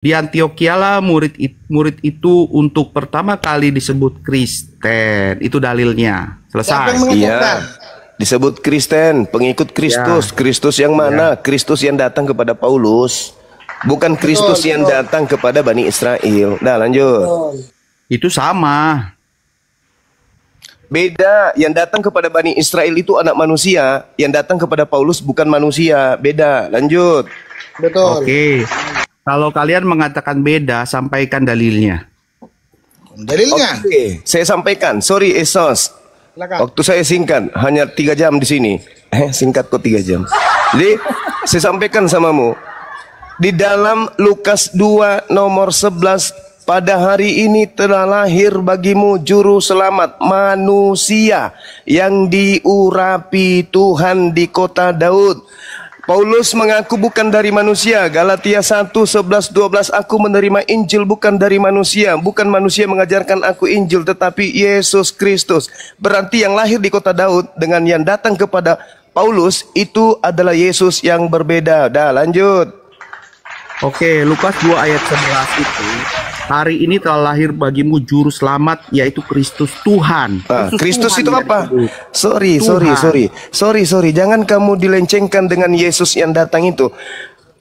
Di Antioquia lah murid itu untuk pertama kali disebut Kristen. Itu dalilnya. Siapa Selesai. yang mengucapkan? Iya. Disebut Kristen, pengikut Kristus. Ya. Kristus yang mana? Kristus yang datang kepada Paulus. Bukan Kristus yang datang kepada Bani Israel. Nah, lanjut. Betul. Itu sama. Beda, yang datang kepada Bani Israel itu anak manusia. Yang datang kepada Paulus bukan manusia. Beda, lanjut. Betul. Oke. Kalau kalian mengatakan beda, sampaikan dalilnya. Dalilnya? Oke, saya sampaikan. Sorry, Esos. Silakan. Waktu saya singkat, hanya 3 jam di sini. Singkat kok 3 jam. Jadi, saya sampaikan samamu. Di dalam Lukas 2 nomor 11, pada hari ini telah lahir bagimu juru selamat manusia yang diurapi Tuhan di kota Daud. Paulus mengaku bukan dari manusia. Galatia 1, 11, 12, aku menerima Injil bukan dari manusia. Bukan manusia mengajarkan aku Injil, tetapi Yesus Kristus. Berarti yang lahir di kota Daud dengan yang datang kepada Paulus itu adalah Yesus yang berbeda. Dah, lanjut. Oke, Lukas 2 ayat 11 itu, hari ini telah lahir bagimu juru selamat, yaitu Kristus Tuhan. Kristus Tuhan itu yang apa? disebut. Sorry. Jangan kamu dilencengkan dengan Yesus yang datang itu.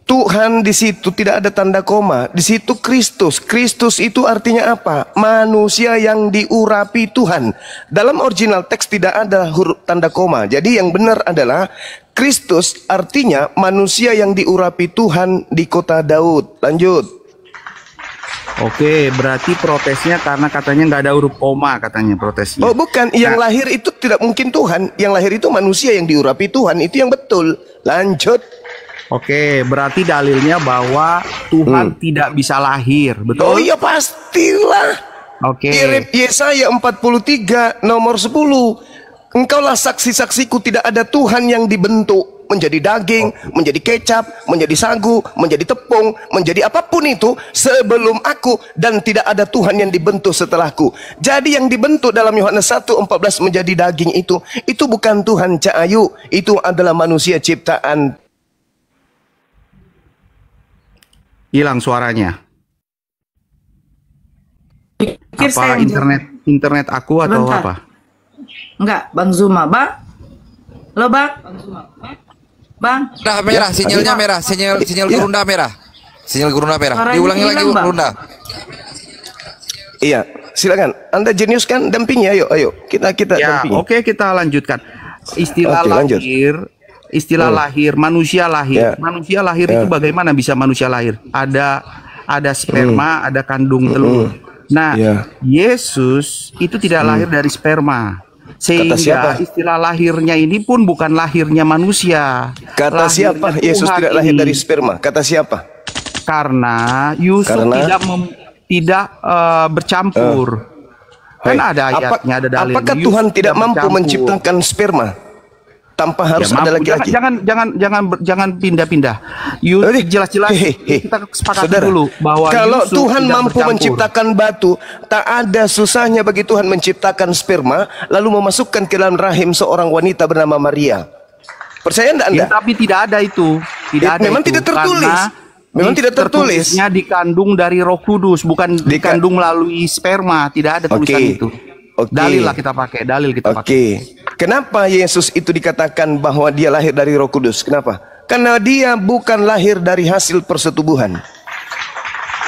Tuhan di situ tidak ada tanda koma. Di situ Kristus. Kristus itu artinya apa? Manusia yang diurapi Tuhan. Dalam original teks tidak ada huruf tanda koma. Jadi yang benar adalah Kristus artinya manusia yang diurapi Tuhan di kota Daud. Lanjut. Oke, berarti protesnya karena katanya nggak ada huruf koma, katanya protesnya. Oh bukan, yang lahir itu tidak mungkin Tuhan. Yang lahir itu manusia yang diurapi Tuhan. Itu yang betul. Lanjut. Oke, berarti dalilnya bahwa Tuhan tidak bisa lahir, betul? Oh iya pastilah. Oke. Yesaya 43 nomor 10. Engkaulah saksi-saksiku, tidak ada Tuhan yang dibentuk menjadi daging, menjadi kecap, menjadi sagu, menjadi tepung, menjadi apapun itu sebelum aku, dan tidak ada Tuhan yang dibentuk setelahku. Jadi yang dibentuk dalam Yohanes 1:14 menjadi daging itu bukan Tuhan Cahayu, itu adalah manusia ciptaan. Hilang suaranya. Pikir Apa saya internet aku atau Sebentar. apa? Enggak, Bang Zuma, Bang. Halo, Bang. Bang. Merah, sinyalnya merah, sinyal gerunda merah. Sinyal gerunda merah. Suaranya Diulangi lagi hilang, Bang. gerunda. Iya, silakan. Anda jenius kan, dampingi, ayo kita Ya, dampingi. oke, kita lanjutkan. Istilah Oke, lanjut. lahir, manusia lahir. Ya. Manusia lahir Ya. itu bagaimana bisa manusia lahir? Ada sperma, ada kandung telur. Nah, Ya. Yesus itu tidak lahir dari sperma. Kata siapa? Sehingga istilah lahirnya ini pun bukan lahirnya manusia. Kata Lahirnya siapa Yesus Tuhan tidak lahir ini. dari sperma? Kata siapa? Karena Yusuf Karena? tidak bercampur. Kan Hai, ada ayatnya, ada dalilnya. apakah Yusuf Tuhan tidak mampu bercampur. menciptakan sperma tanpa harus Ya, ada mampu. laki-laki? Jangan pindah-pindah. Jelas-jelas kita sepakati Saudara, dulu bahwa kalau Yusuf Tuhan tidak mampu bercampur. menciptakan batu, tak ada susahnya bagi Tuhan menciptakan sperma lalu memasukkan ke dalam rahim seorang wanita bernama Maria. Percaya enggak Anda? Ya, tapi tidak ada itu. Tidak ada Memang itu. tidak tertulis. Karena Memang tidak tertulis. tertulisnya dikandung dari Roh Kudus, bukan dikandung melalui sperma. Tidak ada tulisan Oke. itu. Oke. Dalil lah kita pakai, dalil kita pakai. Oke. Kenapa Yesus itu dikatakan bahwa dia lahir dari Roh Kudus? Kenapa? Karena dia bukan lahir dari hasil persetubuhan.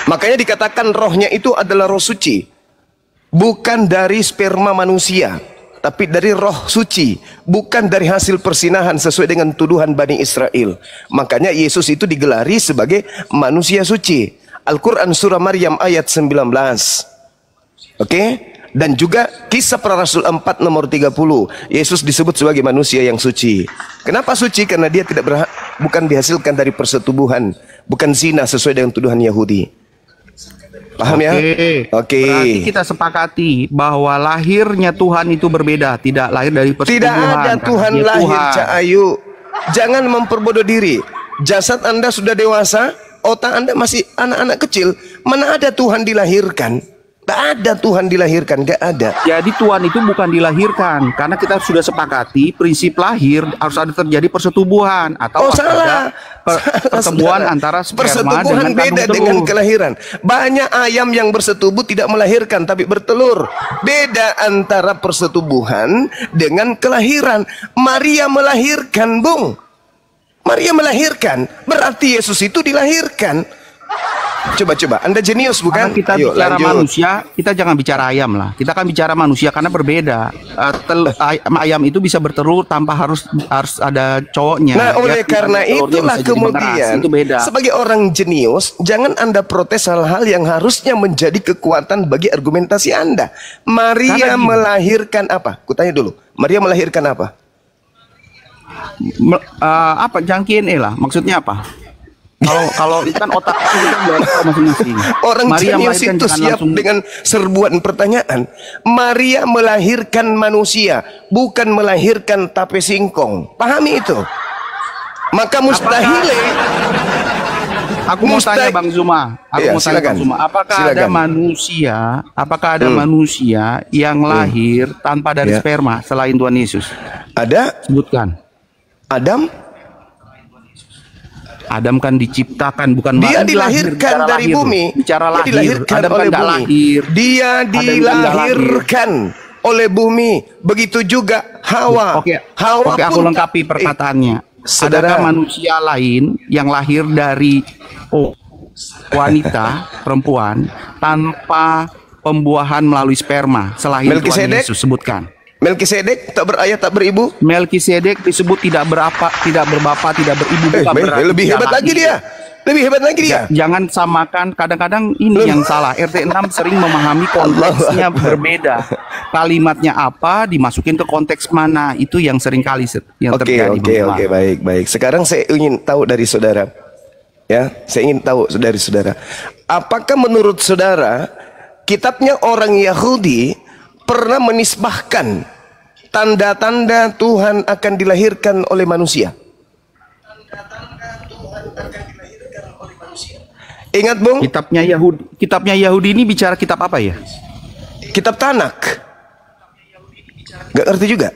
Makanya dikatakan rohnya itu adalah roh suci. Bukan dari sperma manusia, tapi dari roh suci. Bukan dari hasil persinahan sesuai dengan tuduhan Bani Israel. Makanya Yesus itu digelari sebagai manusia suci. Al-Quran surah Maryam ayat 19. Oke? Dan juga kisah para rasul 4 nomor 30. Yesus disebut sebagai manusia yang suci. Kenapa suci? Karena dia bukan dihasilkan dari persetubuhan, bukan zina sesuai dengan tuduhan Yahudi. Paham ya? Oke. Berarti kita sepakati bahwa lahirnya Tuhan itu berbeda, tidak lahir dari persetubuhan. Tidak ada karena Tuhan dia lahir, Tuhan. Cak Ayu. Jangan memperbodoh diri. Jasad Anda sudah dewasa, otak Anda masih anak-anak kecil. Mana ada Tuhan dilahirkan? Tak ada Tuhan dilahirkan, gak ada. Jadi Tuhan itu bukan dilahirkan, karena kita sudah sepakati prinsip lahir harus ada terjadi persetubuhan atau Oh salah, pertemuan saudara. antara sperma Persetubuhan dengan beda kandung dengan telur. kelahiran. Banyak ayam yang bersetubuh tidak melahirkan tapi bertelur. Beda antara persetubuhan dengan kelahiran. Maria melahirkan, Bung. Maria melahirkan, berarti Yesus itu dilahirkan. Coba, Anda jenius bukan? Karena kita Ayo, bicara lanjut. manusia, kita jangan bicara ayam lah. Kita kan bicara manusia karena berbeda. Ayam itu bisa bertelur tanpa harus ada cowoknya. Nah, oleh Dia karena telurnya itulah bisa jadi mengeras. kemudian Itu beda. sebagai orang jenius, jangan Anda protes hal-hal yang harusnya menjadi kekuatan bagi argumentasi Anda. Maria Karena gini. melahirkan apa? Kutanya dulu. Maria melahirkan apa? Apa jangkien lah? Maksudnya apa? Kalau ikan otak itu kan beda masing-masing. Orang Maria jenius melahirkan itu jangan siap langsung- dengan serbuan pertanyaan. Maria melahirkan manusia, bukan melahirkan tape singkong. Pahami itu. Maka mustahil. Aku mau tanya Bang Zuma. Aku Iya, mau tanya silakan. Bang Zuma. Apakah ada Silakan. manusia? Apakah ada manusia yang lahir tanpa dari Ya. sperma selain Tuhan Yesus? Ada Sebutkan. Adam, Adam kan diciptakan bukan dia lahir, dilahirkan bicara dari lahir. bumi. Bicara Dia lahir. dilahirkan Adam kan oleh nggak bumi. lahir. Dia Adam kan nggak dilahirkan oleh bumi. Begitu juga Hawa. Hawa Oke, aku pun lengkapi perkataannya. saudara. Adakah manusia lain yang lahir dari wanita, perempuan, tanpa pembuahan melalui sperma selain Tuhan Melkisedek? Yesus? Sebutkan. Melkisedek tak berayah tak beribu. Melkisedek disebut tidak berbapak, tidak beribu, bukan berarti Lebih tidak hebat lagi lahir. dia. Lebih hebat lagi dia. Jangan samakan, kadang-kadang ini yang salah. RT6 sering memahami konteksnya berbeda. Kalimatnya apa, dimasukin ke konteks mana, itu yang sering kali yang terjadi. Oke, baik. Sekarang saya ingin tahu dari saudara. Ya, saya ingin tahu dari saudara. Apakah menurut saudara kitabnya orang Yahudi pernah menisbahkan tanda-tanda Tuhan akan dilahirkan oleh manusia? Ingat, Bung? Kitabnya Yahudi ini bicara kitab apa ya? Kitab Tanak. Gak ngerti juga.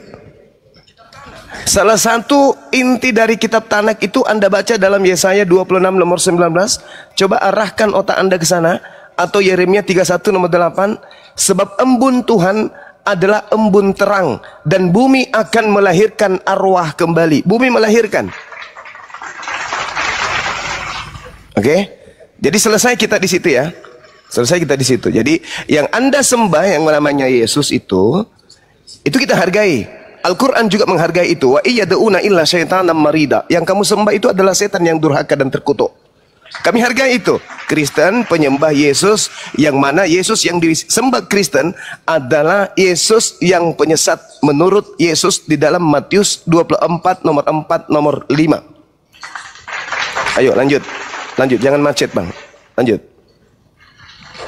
Salah satu inti dari kitab Tanak itu Anda baca dalam Yesaya 26 nomor 19. Coba arahkan otak Anda ke sana. Atau Yeremia 31 nomor 8. Sebab embun Tuhan adalah embun terang. Dan bumi akan melahirkan arwah kembali. Bumi melahirkan. Oke? Jadi selesai kita di situ ya. Selesai kita di situ. Jadi yang Anda sembah yang namanya Yesus itu kita hargai. Al-Quran juga menghargai itu. Wa iyyad'una illa syaitanan marida. Yang kamu sembah itu adalah setan yang durhaka dan terkutuk. Kami hargai itu. Kristen penyembah Yesus, yang mana Yesus yang disembah Kristen adalah Yesus yang penyesat menurut Yesus di dalam Matius 24 nomor 4 nomor 5. Ayo lanjut. Jangan macet, Bang. Lanjut.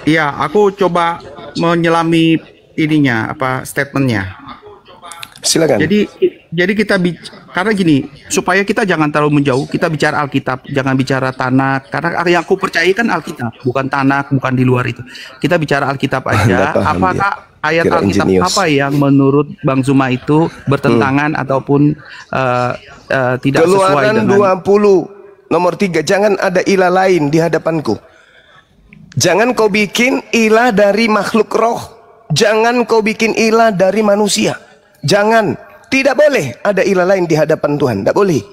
Iya, aku coba menyelami ininya, statementnya. Silakan. Jadi kita karena gini, supaya kita jangan terlalu menjauh, kita bicara Alkitab, jangan bicara Tanak. Karena yang aku percaya kan Alkitab, bukan Tanak, bukan di luar itu. Kita bicara Alkitab aja. Apakah ayat Kira Alkitab ingenius. apa yang menurut Bang Zuma itu bertentangan ataupun tidak sesuai Keluaran dengan 20 nomor 3. Jangan ada ilah lain di hadapanku. Jangan kau bikin ilah dari makhluk roh. Jangan kau bikin ilah dari manusia. Jangan. Tidak boleh ada ilah lain di hadapan Tuhan. Tidak boleh.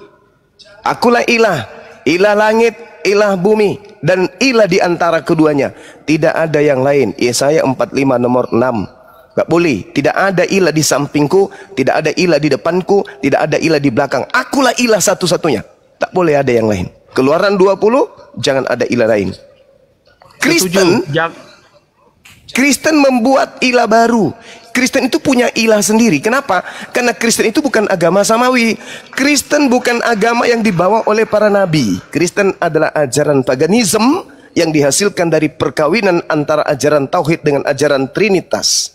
Akulah ilah. Ilah langit, ilah bumi, dan ilah di antara keduanya. Tidak ada yang lain. Yesaya 45 nomor 6. Gak boleh. Tidak ada ilah di sampingku. Tidak ada ilah di depanku. Tidak ada ilah di belakang. Akulah ilah satu-satunya. Tak boleh ada yang lain. Keluaran 20, jangan ada ilah lain. Kristen membuat ilah baru. Kristen itu punya ilah sendiri. Kenapa? Karena Kristen itu bukan agama samawi. Kristen bukan agama yang dibawa oleh para nabi. Kristen adalah ajaran paganisme yang dihasilkan dari perkawinan antara ajaran tauhid dengan ajaran trinitas.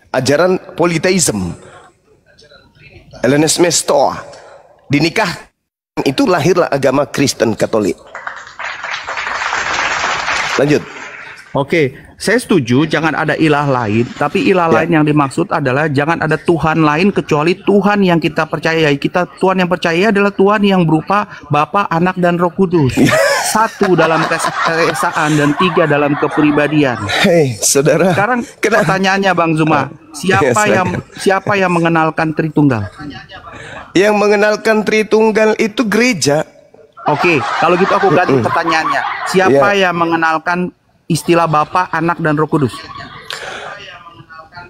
Ajaran politeisme. Hellenisme Stoa. Dinikahkan, itu lahirlah agama Kristen Katolik. Lanjut. Oke, saya setuju jangan ada ilah lain, tapi ilah lain yang dimaksud adalah jangan ada Tuhan lain kecuali Tuhan yang kita percayai. Tuhan yang percaya adalah Tuhan yang berupa Bapa, Anak, dan Roh Kudus. Satu dalam keesaan dan tiga dalam kepribadian. Hei, saudara. Sekarang pertanyaannya Bang Zuma, siapa yang mengenalkan Tritunggal? Yang mengenalkan Tritunggal itu gereja. Oke, kalau gitu aku ganti pertanyaannya. Siapa yang mengenalkan istilah Bapa, Anak, dan Roh Kudus?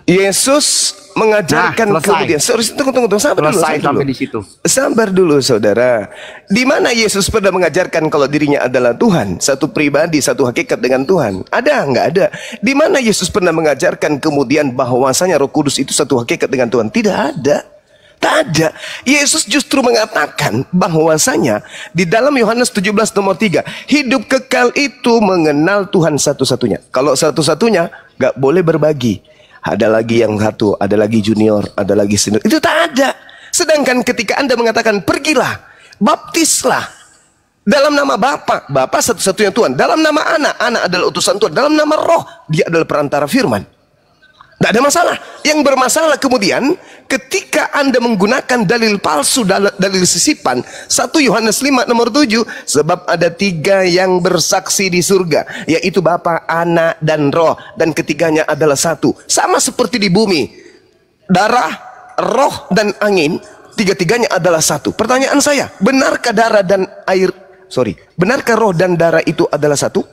Yesus mengajarkan kemudian. Tunggu, sabar dulu. Sampai di situ. Sabar dulu, saudara. Di mana Yesus pernah mengajarkan kalau dirinya adalah Tuhan, satu pribadi, satu hakikat dengan Tuhan? Ada? Nggak ada. Di mana Yesus pernah mengajarkan kemudian bahwasanya Roh Kudus itu satu hakikat dengan Tuhan? Tidak ada. Tak ada. Yesus justru mengatakan bahwasanya di dalam Yohanes 17 nomor 3, hidup kekal itu mengenal Tuhan satu-satunya. Kalau satu-satunya, gak boleh berbagi. Ada lagi yang satu, ada lagi junior, ada lagi senior. Itu tak ada. Sedangkan ketika Anda mengatakan pergilah, baptislah dalam nama Bapa, Bapa satu-satunya Tuhan. Dalam nama Anak, Anak adalah utusan Tuhan. Dalam nama Roh, Dia adalah perantara firman. Tidak ada masalah. Yang bermasalah kemudian ketika Anda menggunakan dalil palsu, dalil sisipan. 1 Yohanes 5 nomor 7, sebab ada 3 yang bersaksi di surga, yaitu Bapa, Anak, dan Roh, dan ketiganya adalah satu. Sama seperti di bumi, darah, roh, dan angin, tiga-tiganya adalah satu. Pertanyaan saya, benarkah darah dan air, benarkah roh dan darah itu adalah satu?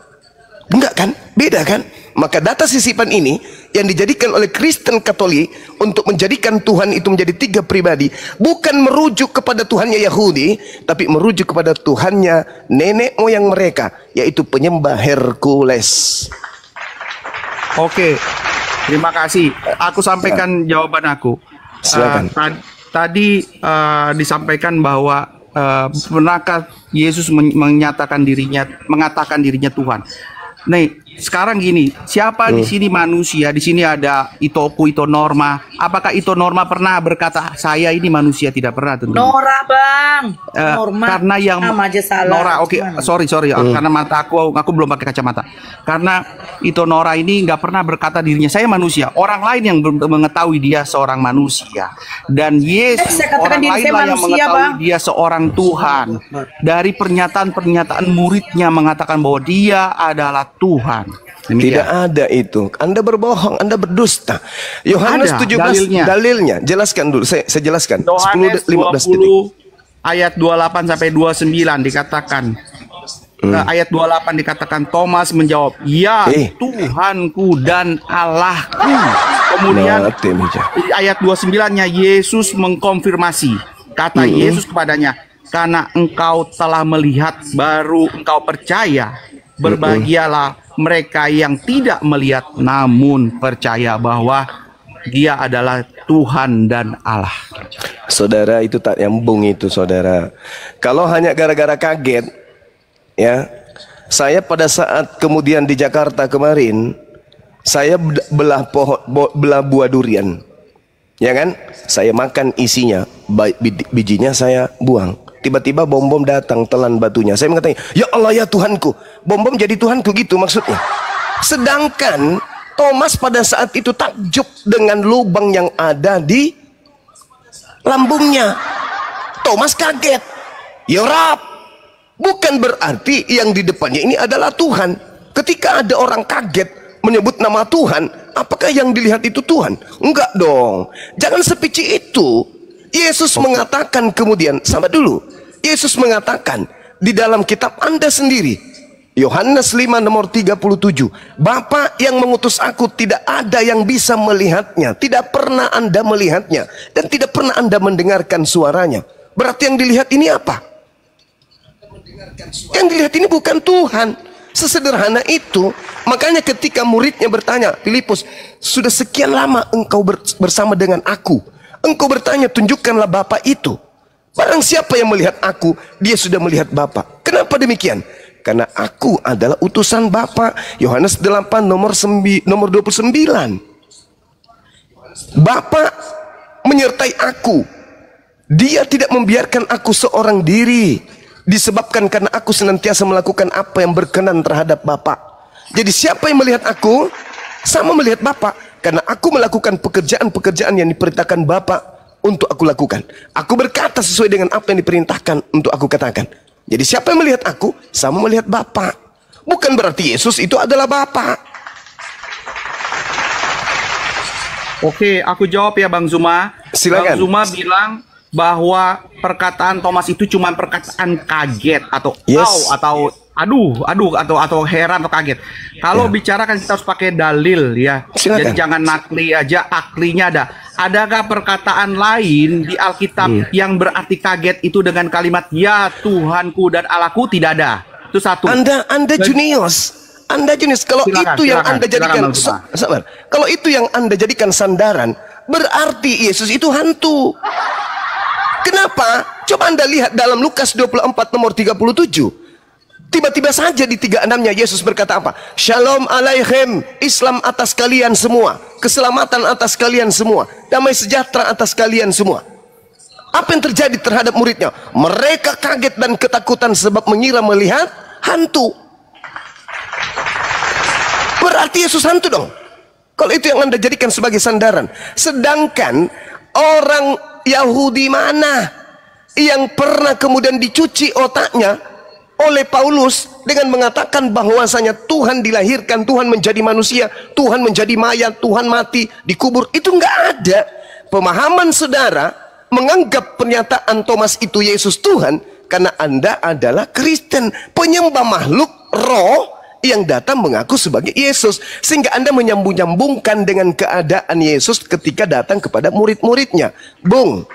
Enggak kan? Beda kan? Maka data sisipan ini yang dijadikan oleh Kristen Katolik untuk menjadikan Tuhan itu menjadi 3 pribadi, bukan merujuk kepada Tuhannya Yahudi, tapi merujuk kepada Tuhannya nenek moyang mereka, yaitu penyembah Hercules. Oke, terima kasih. Aku sampaikan jawaban aku. Silakan. Disampaikan bahwa pernahkah Yesus mengatakan dirinya Tuhan? Nih, sekarang gini, siapa di sini manusia? Di sini ada Itoku, Ito Norma. Apakah Ito Norma pernah berkata saya ini manusia? Tidak pernah tentu. Nora, Bang. Norma. Karena yang sama aja salah. Nora, oke, sorry, karena mata aku belum pakai kacamata. Karena Ito Nora ini nggak pernah berkata dirinya saya manusia. Orang lain yang mengetahui dia seorang manusia. Dan Yesus orang lain lah yang mengetahui dia seorang Tuhan. Dari pernyataan muridnya mengatakan bahwa dia adalah Tuhan. Demikian. Tidak ada itu. Anda berbohong, Anda berdusta. Yohanes 17 dalilnya. Jelaskan dulu. Saya jelaskan. Yohanes 10-15 detik. Ayat 28 sampai 29 dikatakan. Ayat 28 dikatakan Thomas menjawab, "Ya, Tuhanku dan Allahku." Kemudian ayat 29-nya Yesus mengkonfirmasi. Kata Yesus kepadanya, "Karena engkau telah melihat baru engkau percaya. Berbahagialah mereka yang tidak melihat namun percaya bahwa Dia adalah Tuhan dan Allah." Saudara, itu tak nyambung itu, saudara. Kalau hanya gara-gara kaget, ya. Saya pada saat kemudian di Jakarta kemarin, saya belah buah durian. Ya kan? Saya makan isinya, bijinya saya buang. Tiba-tiba bom-bom datang telan batunya. Saya mengatakan, "Ya Allah, ya Tuhanku." Bom-bom jadi Tuhanku gitu maksudnya. Sedangkan Thomas pada saat itu takjub dengan lubang yang ada di lambungnya. Thomas kaget. Ya Rab, bukan berarti yang di depannya ini adalah Tuhan. Ketika ada orang kaget menyebut nama Tuhan, apakah yang dilihat itu Tuhan? Enggak dong. Jangan sepici itu. Yesus mengatakan kemudian, sama dulu. Yesus mengatakan di dalam kitab Anda sendiri, Yohanes 5 nomor 37, Bapa yang mengutus aku tidak ada yang bisa melihatnya, tidak pernah Anda melihatnya, dan tidak pernah Anda mendengarkan suaranya. Berarti yang dilihat ini apa? Yang dilihat ini bukan Tuhan. Sesederhana itu. Makanya ketika muridnya bertanya, "Filipus, sudah sekian lama engkau bersama dengan aku. Engkau bertanya, tunjukkanlah Bapa itu. Barang siapa yang melihat aku, dia sudah melihat Bapa." Kenapa demikian? Karena aku adalah utusan Bapa. Yohanes 8 nomor 29. Bapa menyertai aku. Dia tidak membiarkan aku seorang diri. Disebabkan karena aku senantiasa melakukan apa yang berkenan terhadap Bapa. Jadi siapa yang melihat aku sama melihat Bapa, karena aku melakukan pekerjaan-pekerjaan yang diperintahkan Bapa untuk aku lakukan. Aku berkata sesuai dengan apa yang diperintahkan untuk aku katakan. Jadi siapa yang melihat aku sama melihat Bapa. Bukan berarti Yesus itu adalah Bapa. Oke, aku jawab ya Bang Zuma. Silakan. Bang Zuma bilang bahwa perkataan Thomas itu cuma perkataan kaget atau Yes. atau aduh atau heran atau kaget. Kalau bicara kan kita harus pakai dalil ya. Silakan. Jadi jangan nakli aja, aklinya ada. Adakah perkataan lain di Alkitab yang berarti kaget itu dengan kalimat ya Tuhanku dan Allahku? Tidak ada. Itu satu. Anda junius. Anda jenis, kalau Silakan, itu yang silakan, Anda jadikan silakan, sabar. Kalau itu yang Anda jadikan sandaran, berarti Yesus itu hantu. Kenapa? Coba Anda lihat dalam Lukas 24 nomor 37. Tiba-tiba saja di 36-nya Yesus berkata apa? Shalom alaihim, Islam atas kalian semua, keselamatan atas kalian semua, damai sejahtera atas kalian semua. Apa yang terjadi terhadap muridnya? Mereka kaget dan ketakutan sebab mengira melihat hantu. Berarti Yesus hantu dong. Kalau itu yang Anda jadikan sebagai sandaran. Sedangkan orang Yahudi mana yang pernah kemudian dicuci otaknya oleh Paulus dengan mengatakan bahwasanya Tuhan dilahirkan, Tuhan menjadi manusia, Tuhan menjadi mayat, Tuhan mati, dikubur. Itu nggak ada. Pemahaman saudara menganggap pernyataan Thomas itu Yesus Tuhan karena Anda adalah Kristen, penyembah makhluk roh yang datang mengaku sebagai Yesus, sehingga Anda menyambung-nyambungkan dengan keadaan Yesus ketika datang kepada murid-muridnya. Bung,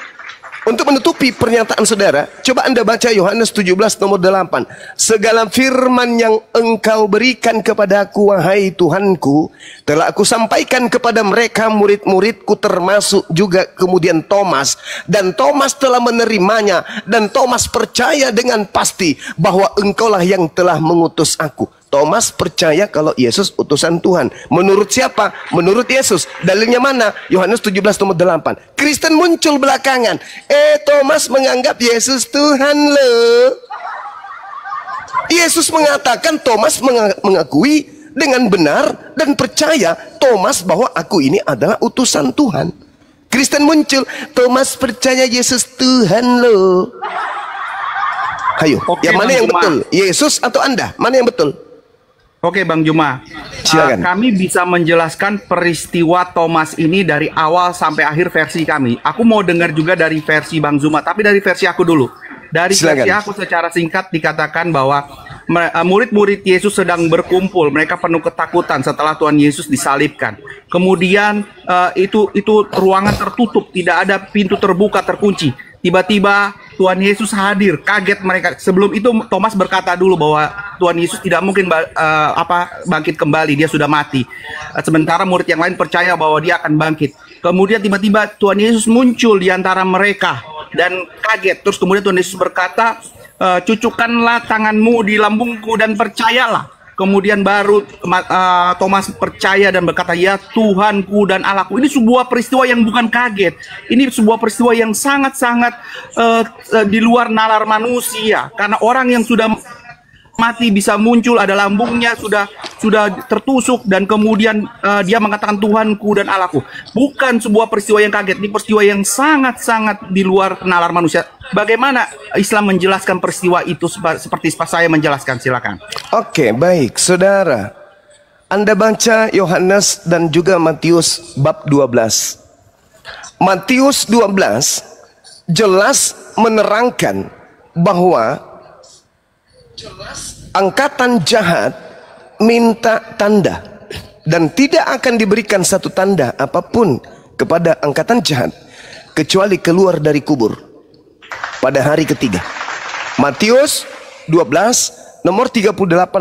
untuk menutupi pernyataan saudara, coba Anda baca Yohanes 17 nomor 8. Segala firman yang engkau berikan kepadaku, wahai Tuhanku, telah aku sampaikan kepada mereka murid-muridku, termasuk juga kemudian Thomas. Dan Thomas telah menerimanya, dan Thomas percaya dengan pasti bahwa engkaulah yang telah mengutus aku. Thomas percaya kalau Yesus utusan Tuhan. Menurut siapa? Menurut Yesus. Dalilnya mana? Yohanes 17 nomor 8. Kristen muncul belakangan. Thomas menganggap Yesus Tuhan loh. Yesus mengatakan Thomas mengakui dengan benar dan percaya Thomas bahwa aku ini adalah utusan Tuhan. Kristen muncul. Thomas percaya Yesus Tuhan loh. Ayo, Oke, yang mana Bang yang Juma. betul? Yesus atau Anda? Mana yang betul? Oke Bang Juma, Silakan. kami bisa menjelaskan peristiwa Thomas ini dari awal sampai akhir versi kami. Aku mau dengar juga dari versi Bang Zuma, tapi dari versi aku dulu. Dari Silakan. versi aku secara singkat dikatakan bahwa murid-murid Yesus sedang berkumpul, mereka penuh ketakutan setelah Tuhan Yesus disalibkan. Kemudian itu ruangan tertutup, tidak ada pintu terbuka, terkunci. Tiba-tiba Tuhan Yesus hadir, kaget mereka. Sebelum itu Thomas berkata dulu bahwa Tuhan Yesus tidak mungkin bangkit kembali, dia sudah mati. Sementara murid yang lain percaya bahwa dia akan bangkit. Kemudian tiba-tiba Tuhan Yesus muncul di antara mereka dan kaget. Terus kemudian Tuhan Yesus berkata, cucukkanlah tanganmu di lambungku dan percayalah. Kemudian baru Thomas percaya dan berkata, ya Tuhanku dan Allahku. Ini sebuah peristiwa yang bukan kaget. Ini sebuah peristiwa yang sangat-sangat di luar nalar manusia. Karena orang yang sudah mati bisa muncul, ada lambungnya sudah tertusuk, dan kemudian dia mengatakan Tuhanku dan Allahku. Bukan sebuah peristiwa yang kaget. Ini peristiwa yang sangat-sangat di luar nalar manusia. Bagaimana Islam menjelaskan peristiwa itu seperti saya menjelaskan? Silakan. Oke, baik, saudara. Anda baca Yohanes dan juga Matius bab 12. Matius 12 jelas menerangkan bahwa angkatan jahat minta tanda, dan tidak akan diberikan satu tanda apapun kepada angkatan jahat kecuali keluar dari kubur pada hari ketiga. Matius 12 nomor 38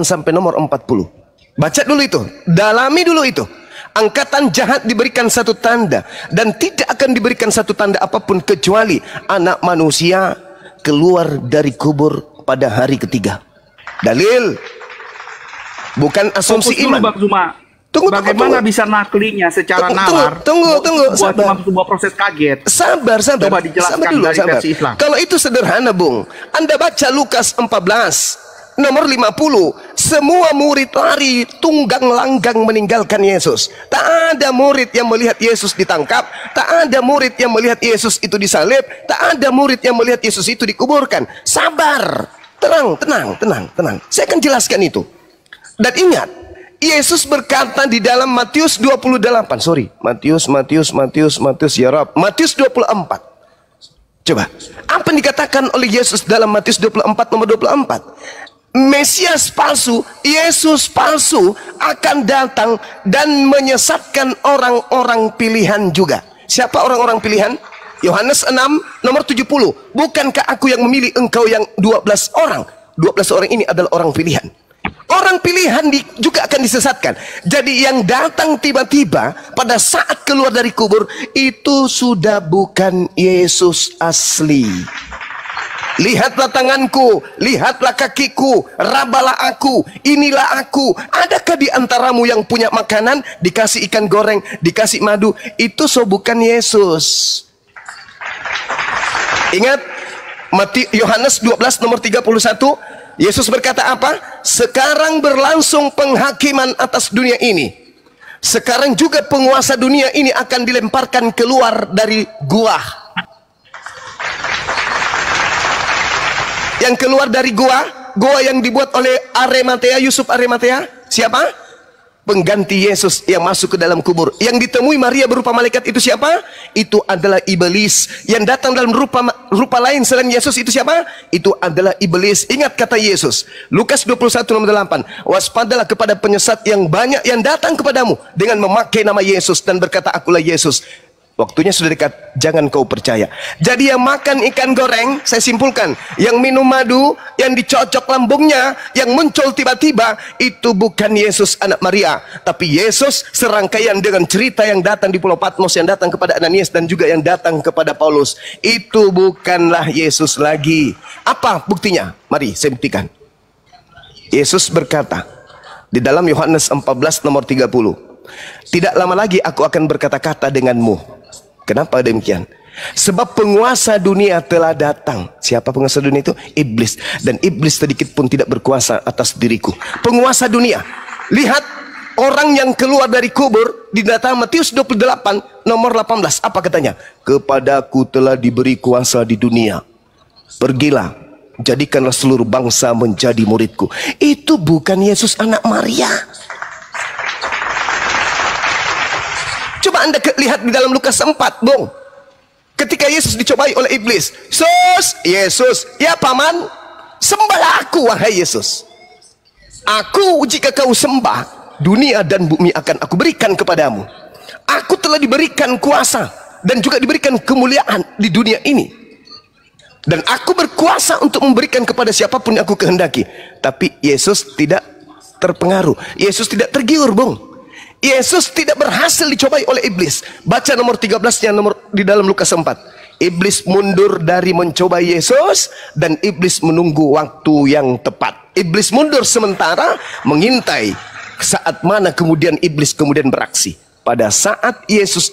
sampai nomor 40. Baca dulu itu, dalami dulu itu. Angkatan jahat diberikan satu tanda, dan tidak akan diberikan satu tanda apapun kecuali anak manusia keluar dari kubur pada hari ketiga. Dalil, bukan asumsi Fokus dulu, iman. Bang Zuma. Bagaimana bisa naklinya secara nalar? Tunggu, Cuma sebuah proses kaget. Sabar. Coba dijelaskan dari versi Islam. Kalau itu sederhana, Bung. Anda baca Lukas 14 nomor 50. Semua murid lari tunggang langgang meninggalkan Yesus. Tak ada murid yang melihat Yesus ditangkap, tak ada murid yang melihat Yesus itu disalib, tak ada murid yang melihat Yesus itu dikuburkan. Sabar, tenang, tenang, tenang, tenang. Saya akan jelaskan itu. Dan ingat, Yesus berkata di dalam Matius 28, Matius ya Rab, Matius 24. Coba, apa yang dikatakan oleh Yesus dalam Matius 24 nomor 24? Mesias palsu, Yesus palsu akan datang dan menyesatkan orang-orang pilihan juga. Siapa orang-orang pilihan? Yohanes 6 nomor 70. Bukankah aku yang memilih engkau yang 12 orang? 12 orang ini adalah orang pilihan. Orang pilihan juga akan disesatkan. Jadi yang datang tiba-tiba pada saat keluar dari kubur itu sudah bukan Yesus asli. Lihatlah tanganku, lihatlah kakiku, rabalah aku, inilah aku. Adakah di antaramu yang punya makanan, dikasih ikan goreng, dikasih madu, itu bukan Yesus. Ingat Yohanes 12 nomor 31, Yesus berkata apa? Sekarang berlangsung penghakiman atas dunia ini. Sekarang juga penguasa dunia ini akan dilemparkan keluar dari gua. Yang keluar dari gua yang dibuat oleh Arimatea, Yusuf Arimatea. Siapa? Pengganti Yesus yang masuk ke dalam kubur. Yang ditemui Maria berupa malaikat itu siapa? Itu adalah iblis. Yang datang dalam rupa lain selain Yesus itu siapa? Itu adalah iblis. Ingat kata Yesus, Lukas 21 nomor 8. Waspadalah kepada penyesat yang banyak yang datang kepadamu dengan memakai nama Yesus dan berkata, akulah Yesus. Waktunya sudah dekat, jangan kau percaya. Jadi yang makan ikan goreng, saya simpulkan, yang minum madu, yang dicocok lambungnya, yang muncul tiba-tiba, itu bukan Yesus anak Maria, tapi Yesus serangkaian dengan cerita yang datang di Pulau Patmos, yang datang kepada Ananias dan juga yang datang kepada Paulus. Itu bukanlah Yesus lagi. Apa buktinya? Mari saya buktikan. Yesus berkata di dalam Yohanes 14 nomor 30, tidak lama lagi aku akan berkata-kata denganmu. Kenapa demikian? Sebab penguasa dunia telah datang. Siapa penguasa dunia itu? Iblis. Dan iblis sedikit pun tidak berkuasa atas diriku. Penguasa dunia. Lihat orang yang keluar dari kubur di data Matius 28 nomor 18. Apa katanya? Kepadaku telah diberi kuasa di dunia. Pergilah, jadikanlah seluruh bangsa menjadi muridku. Itu bukan Yesus anak Maria. Coba Anda lihat di dalam Lukas 4, Bung. Ketika Yesus dicobai oleh iblis. Yesus, ya paman, sembahlah aku wahai Yesus. Aku jika kau sembah, dunia dan bumi akan aku berikan kepadamu. Aku telah diberikan kuasa dan juga diberikan kemuliaan di dunia ini. Dan aku berkuasa untuk memberikan kepada siapapun yang aku kehendaki. Tapi Yesus tidak terpengaruh. Yesus tidak tergiur, Bung. Yesus tidak berhasil dicobai oleh iblis. Baca nomor 13-nya di dalam Lukas 4. Iblis mundur dari mencoba Yesus dan iblis menunggu waktu yang tepat. Iblis mundur sementara mengintai saat mana kemudian iblis kemudian beraksi. Pada saat Yesus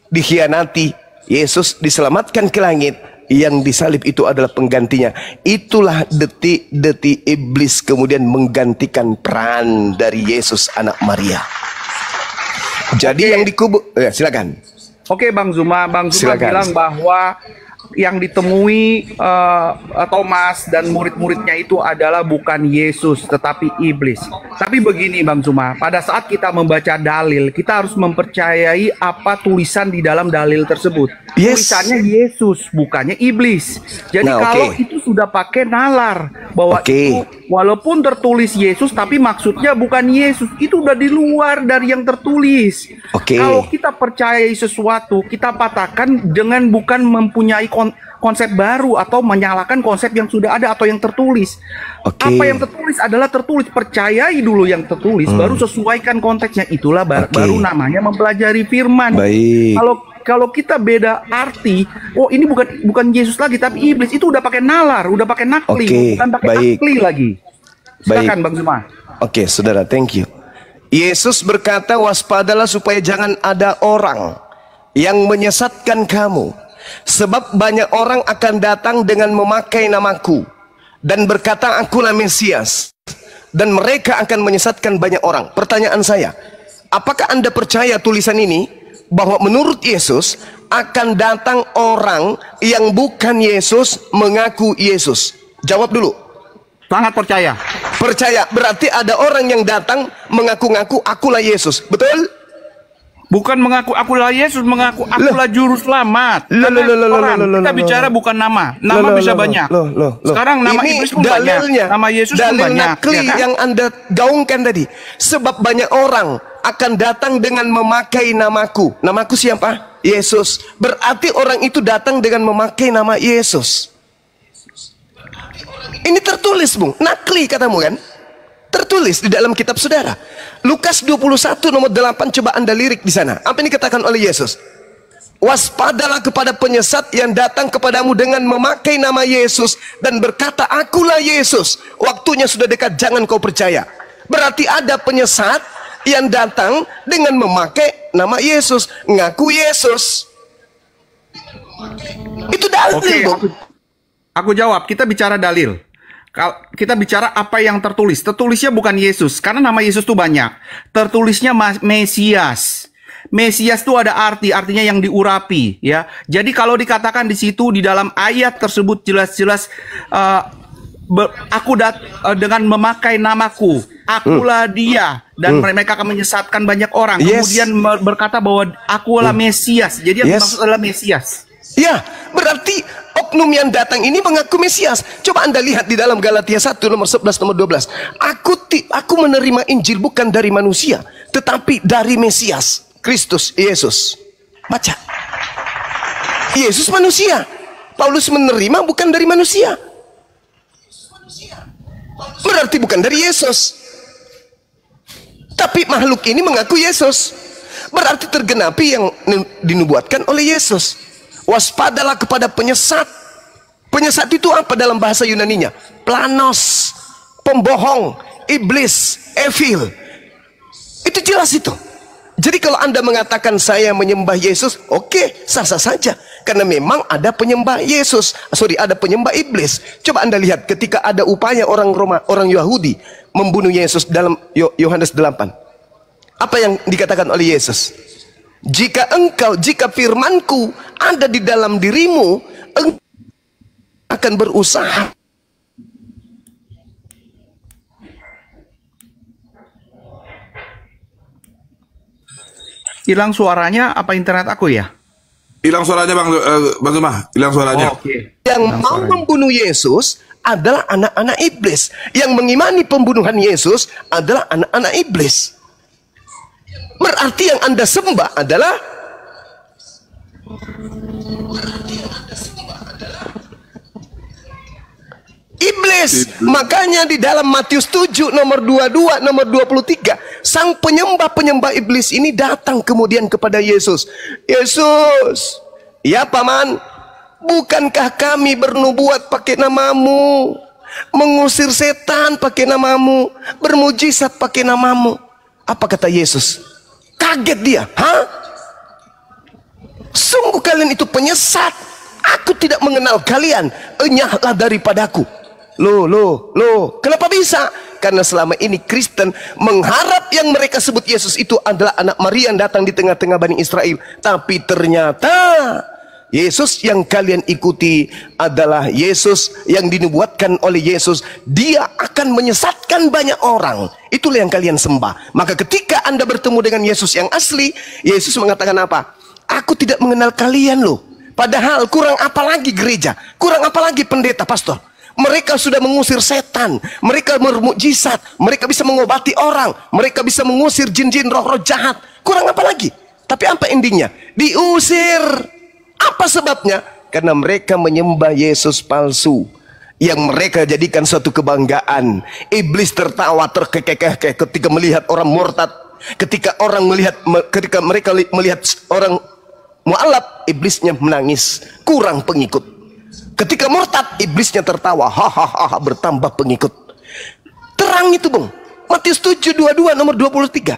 dikhianati, Yesus diselamatkan ke langit, yang disalib itu adalah penggantinya. Itulah detik-detik iblis kemudian menggantikan peran dari Yesus anak Maria. Jadi yang dikubur, ya silakan. Oke, Bang Zuma bilang bahwa yang ditemui Thomas dan murid-muridnya itu adalah bukan Yesus tetapi iblis. Tapi begini Bang Zuma, pada saat kita membaca dalil, kita harus mempercayai apa tulisan di dalam dalil tersebut. Tulisannya Yesus, bukannya iblis. Jadi kalau itu sudah pakai nalar bahwa itu walaupun tertulis Yesus tapi maksudnya bukan Yesus, itu udah di luar dari yang tertulis. Kalau kita percayai sesuatu, kita patahkan dengan bukan mempunyai konsep baru atau menyalahkan konsep yang sudah ada atau yang tertulis. Apa yang tertulis adalah tertulis. Percayai dulu yang tertulis, baru sesuaikan konteksnya. Itulah baru namanya mempelajari firman. Kalau kita beda arti, oh ini bukan Yesus lagi tapi iblis, itu udah pakai nalar, udah pakai nakli, bukan pakai akli lagi. Silakan Bang Zuma. Saudara, thank you. Yesus berkata, waspadalah supaya jangan ada orang yang menyesatkan kamu. Sebab banyak orang akan datang dengan memakai namaku dan berkata akulah Mesias, dan mereka akan menyesatkan banyak orang. Pertanyaan saya, apakah Anda percaya tulisan ini bahwa menurut Yesus akan datang orang yang bukan Yesus mengaku Yesus? Jawab dulu. Sangat percaya. Percaya, berarti ada orang yang datang mengaku-ngaku akulah Yesus, betul? Bukan mengaku akulah Yesus, mengaku akulah juru selamat. Kita bicara bukan nama. Nama bisa banyak. Sekarang nama ini iblis pun banyak. Nama Yesus pun banyak. Nakli Ya kan? yang Anda gaungkan tadi. Sebab banyak orang akan datang dengan memakai namaku. Namaku siapa? Yesus. Berarti orang itu datang dengan memakai nama Yesus. Ini tertulis, Bung. Nakli katamu kan? Tertulis di dalam kitab saudara. Lukas 21 nomor 8, coba Anda lirik di sana. Apa yang dikatakan oleh Yesus? Waspadalah kepada penyesat yang datang kepadamu dengan memakai nama Yesus dan berkata, akulah Yesus. Waktunya sudah dekat, jangan kau percaya. Berarti ada penyesat yang datang dengan memakai nama Yesus, ngaku Yesus. Itu dalil, Oke, Bung. aku jawab. Kita bicara dalil. Kita bicara apa yang tertulis. Tertulisnya bukan Yesus, karena nama Yesus itu banyak. Tertulisnya Mesias. Mesias itu ada artinya yang diurapi, ya. Jadi kalau dikatakan di situ di dalam ayat tersebut jelas-jelas dengan memakai namaku, akulah dia, dan mereka akan menyesatkan banyak orang. Kemudian berkata bahwa akulah Mesias. Jadi yang dimaksud adalah Mesias. Ya, berarti oknum yang datang ini mengaku Mesias. Coba Anda lihat di dalam Galatia 1 nomor 11 nomor 12. Aku menerima Injil bukan dari manusia, tetapi dari Mesias, Kristus Yesus. Baca. Yesus manusia. Paulus menerima bukan dari manusia. Berarti bukan dari Yesus. Tapi makhluk ini mengaku Yesus. Berarti tergenapi yang dinubuatkan oleh Yesus. Waspadalah kepada penyesat. Penyesat itu apa dalam bahasa Yunaninya? Planos, pembohong, iblis, evil. Itu jelas itu. Jadi kalau Anda mengatakan saya menyembah Yesus, oke, sah-sah saja. Karena memang ada penyembah Yesus. Ada penyembah iblis. Coba Anda lihat ketika ada upaya orang Yahudi membunuh Yesus dalam Yohanes 8. Apa yang dikatakan oleh Yesus? Jika firmanku ada di dalam dirimu, engkau akan berusaha. Hilang suaranya apa internet aku ya? Hilang suaranya Bang Zuma, hilang suaranya. Yang mau membunuh Yesus adalah anak-anak iblis. Yang mengimani pembunuhan Yesus adalah anak-anak iblis. Berarti yang Anda sembah adalah iblis. Makanya di dalam Matius 7 nomor 22 nomor 23, sang penyembah-penyembah iblis ini datang kemudian kepada Yesus. Yesus, ya paman, bukankah kami bernubuat pakai namamu, mengusir setan pakai namamu, bermujizat pakai namamu? Apa kata Yesus? Kaget dia. Hah? Sungguh kalian itu penyesat. Aku tidak mengenal kalian. Enyahlah daripadaku. Loh. Kenapa bisa? Karena selama ini Kristen mengharap yang mereka sebut Yesus itu adalah anak Maria yang datang di tengah-tengah Bani Israel. Tapi ternyata Yesus yang kalian ikuti adalah Yesus yang dinubuatkan oleh Yesus. Dia akan menyesatkan banyak orang. Itulah yang kalian sembah. Maka ketika Anda bertemu dengan Yesus yang asli, Yesus mengatakan apa? Aku tidak mengenal kalian loh. Padahal kurang apa lagi gereja? Kurang apa lagi pendeta, pastor? Mereka sudah mengusir setan. Mereka bermukjizat. Mereka bisa mengobati orang. Mereka bisa mengusir jin-jin, roh-roh jahat. Kurang apa lagi? Tapi apa endingnya? Diusir. Apa sebabnya? Karena mereka menyembah Yesus palsu yang mereka jadikan suatu kebanggaan. Iblis tertawa terkekeh-kekeh ketika melihat orang murtad. Ketika mereka melihat orang mu'alaf, iblisnya menangis, kurang pengikut. Ketika murtad, iblisnya tertawa, hahaha, bertambah pengikut. Terang itu, Bung. Matius 7:22 nomor 23.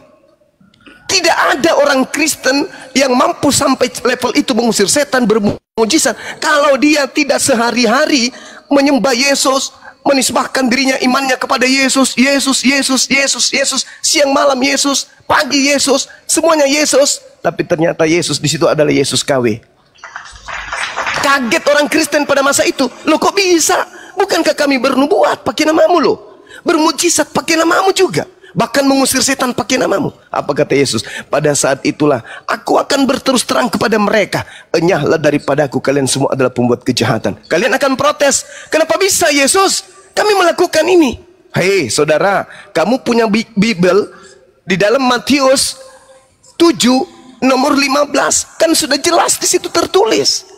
Tidak ada orang Kristen yang mampu sampai level itu mengusir setan, bermujizat, kalau dia tidak sehari-hari menyembah Yesus, menisbahkan dirinya imannya kepada Yesus, Yesus, Yesus, Yesus, Yesus, siang malam Yesus, pagi Yesus, semuanya Yesus. Tapi ternyata Yesus di situ adalah Yesus KW. Kaget orang Kristen pada masa itu. Loh kok bisa? Bukankah kami bernubuat pakai namamu loh? Bermujizat pakai namamu juga. Bahkan mengusir setan pakai namamu. Apa kata Yesus? Pada saat itulah aku akan berterus terang kepada mereka. Enyahlah daripadaku, kalian semua adalah pembuat kejahatan. Kalian akan protes. Kenapa bisa Yesus? Kami melakukan ini. Hei saudara, kamu punya Bible di dalam Matius 7 nomor 15 kan sudah jelas di situ tertulis.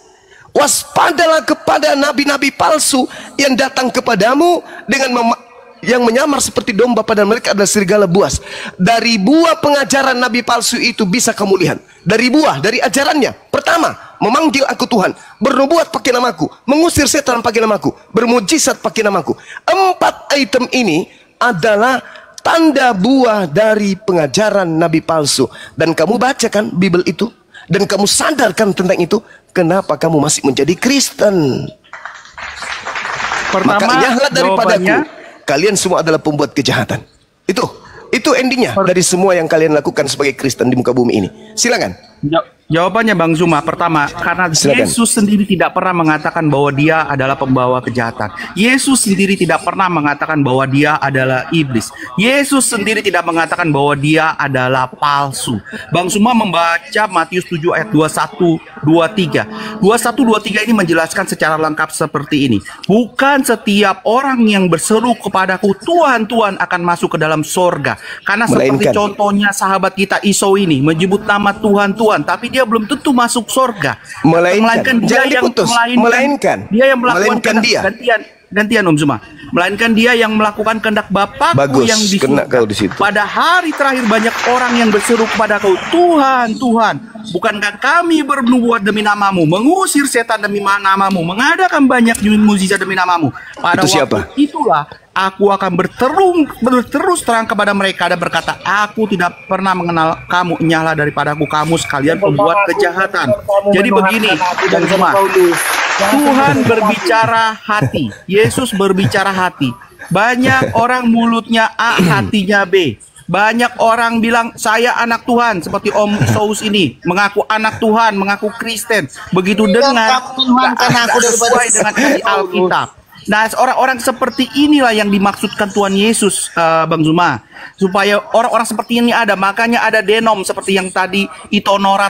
Waspadalah kepada nabi-nabi palsu yang datang kepadamu dengan yang menyamar seperti domba, pada mereka adalah serigala buas. Dari buah pengajaran nabi palsu itu bisa kamu lihat. Dari buah, dari ajarannya. Pertama, memanggil aku Tuhan, bernubuat pakai namaku, mengusir setan pakai namaku, bermujizat pakai namaku. 4 item ini adalah tanda buah dari pengajaran nabi palsu. Dan kamu bacakan Bible itu, dan kamu sadarkan tentang itu. Kenapa kamu masih menjadi Kristen? Pertama, maka nyahlah daripadaku, jawabannya, kalian semua adalah pembuat kejahatan. Itu endingnya dari semua yang kalian lakukan sebagai Kristen di muka bumi ini. Silakan. Jawabannya Bang Zuma, pertama, karena Silakan. Yesus sendiri tidak pernah mengatakan bahwa dia adalah pembawa kejahatan. Yesus sendiri tidak pernah mengatakan bahwa dia adalah iblis. Yesus sendiri tidak mengatakan bahwa dia adalah palsu. Bang Zuma membaca Matius 7 ayat 21, 23. 21, 23 ini menjelaskan secara lengkap seperti ini. Bukan setiap orang yang berseru kepadaku, Tuhan, Tuhan, akan masuk ke dalam sorga. Karena seperti Melainkan. contohnya sahabat kita Esau ini menyebut nama Tuhan, Tuhan, tapi dia belum tentu masuk surga. Melainkan. dia Jangan yang diputus. melainkan dia yang melakukan Melainkan dia. gantian Om Zuma. Melainkan dia yang melakukan kehendak Bapakku Bagus, yang di kena surga. kau di situ. Pada hari terakhir banyak orang yang berseru kepadaku, Tuhan, Tuhan, bukankah kami bernubuat demi namamu, mengusir setan demi namamu, mengadakan banyak mujizat demi namamu. Pada Itu waktu siapa? itulah aku akan berterus terang kepada mereka dan berkata, aku tidak pernah mengenal kamu, nyala daripadaku kamu sekalian pembuat kejahatan. Jadi begini, dan Zuma, Tuhan berbicara hati, Yesus berbicara hati. Banyak orang mulutnya A, hatinya B. Banyak orang bilang saya anak Tuhan, seperti Om Saus ini mengaku anak Tuhan, mengaku Kristen. Begitu dengan sesuai dengan isi Alkitab. Nah, orang-orang seperti inilah yang dimaksudkan Tuhan Yesus, Bang Zuma. Supaya orang-orang seperti ini ada, makanya ada denom seperti yang tadi Itonora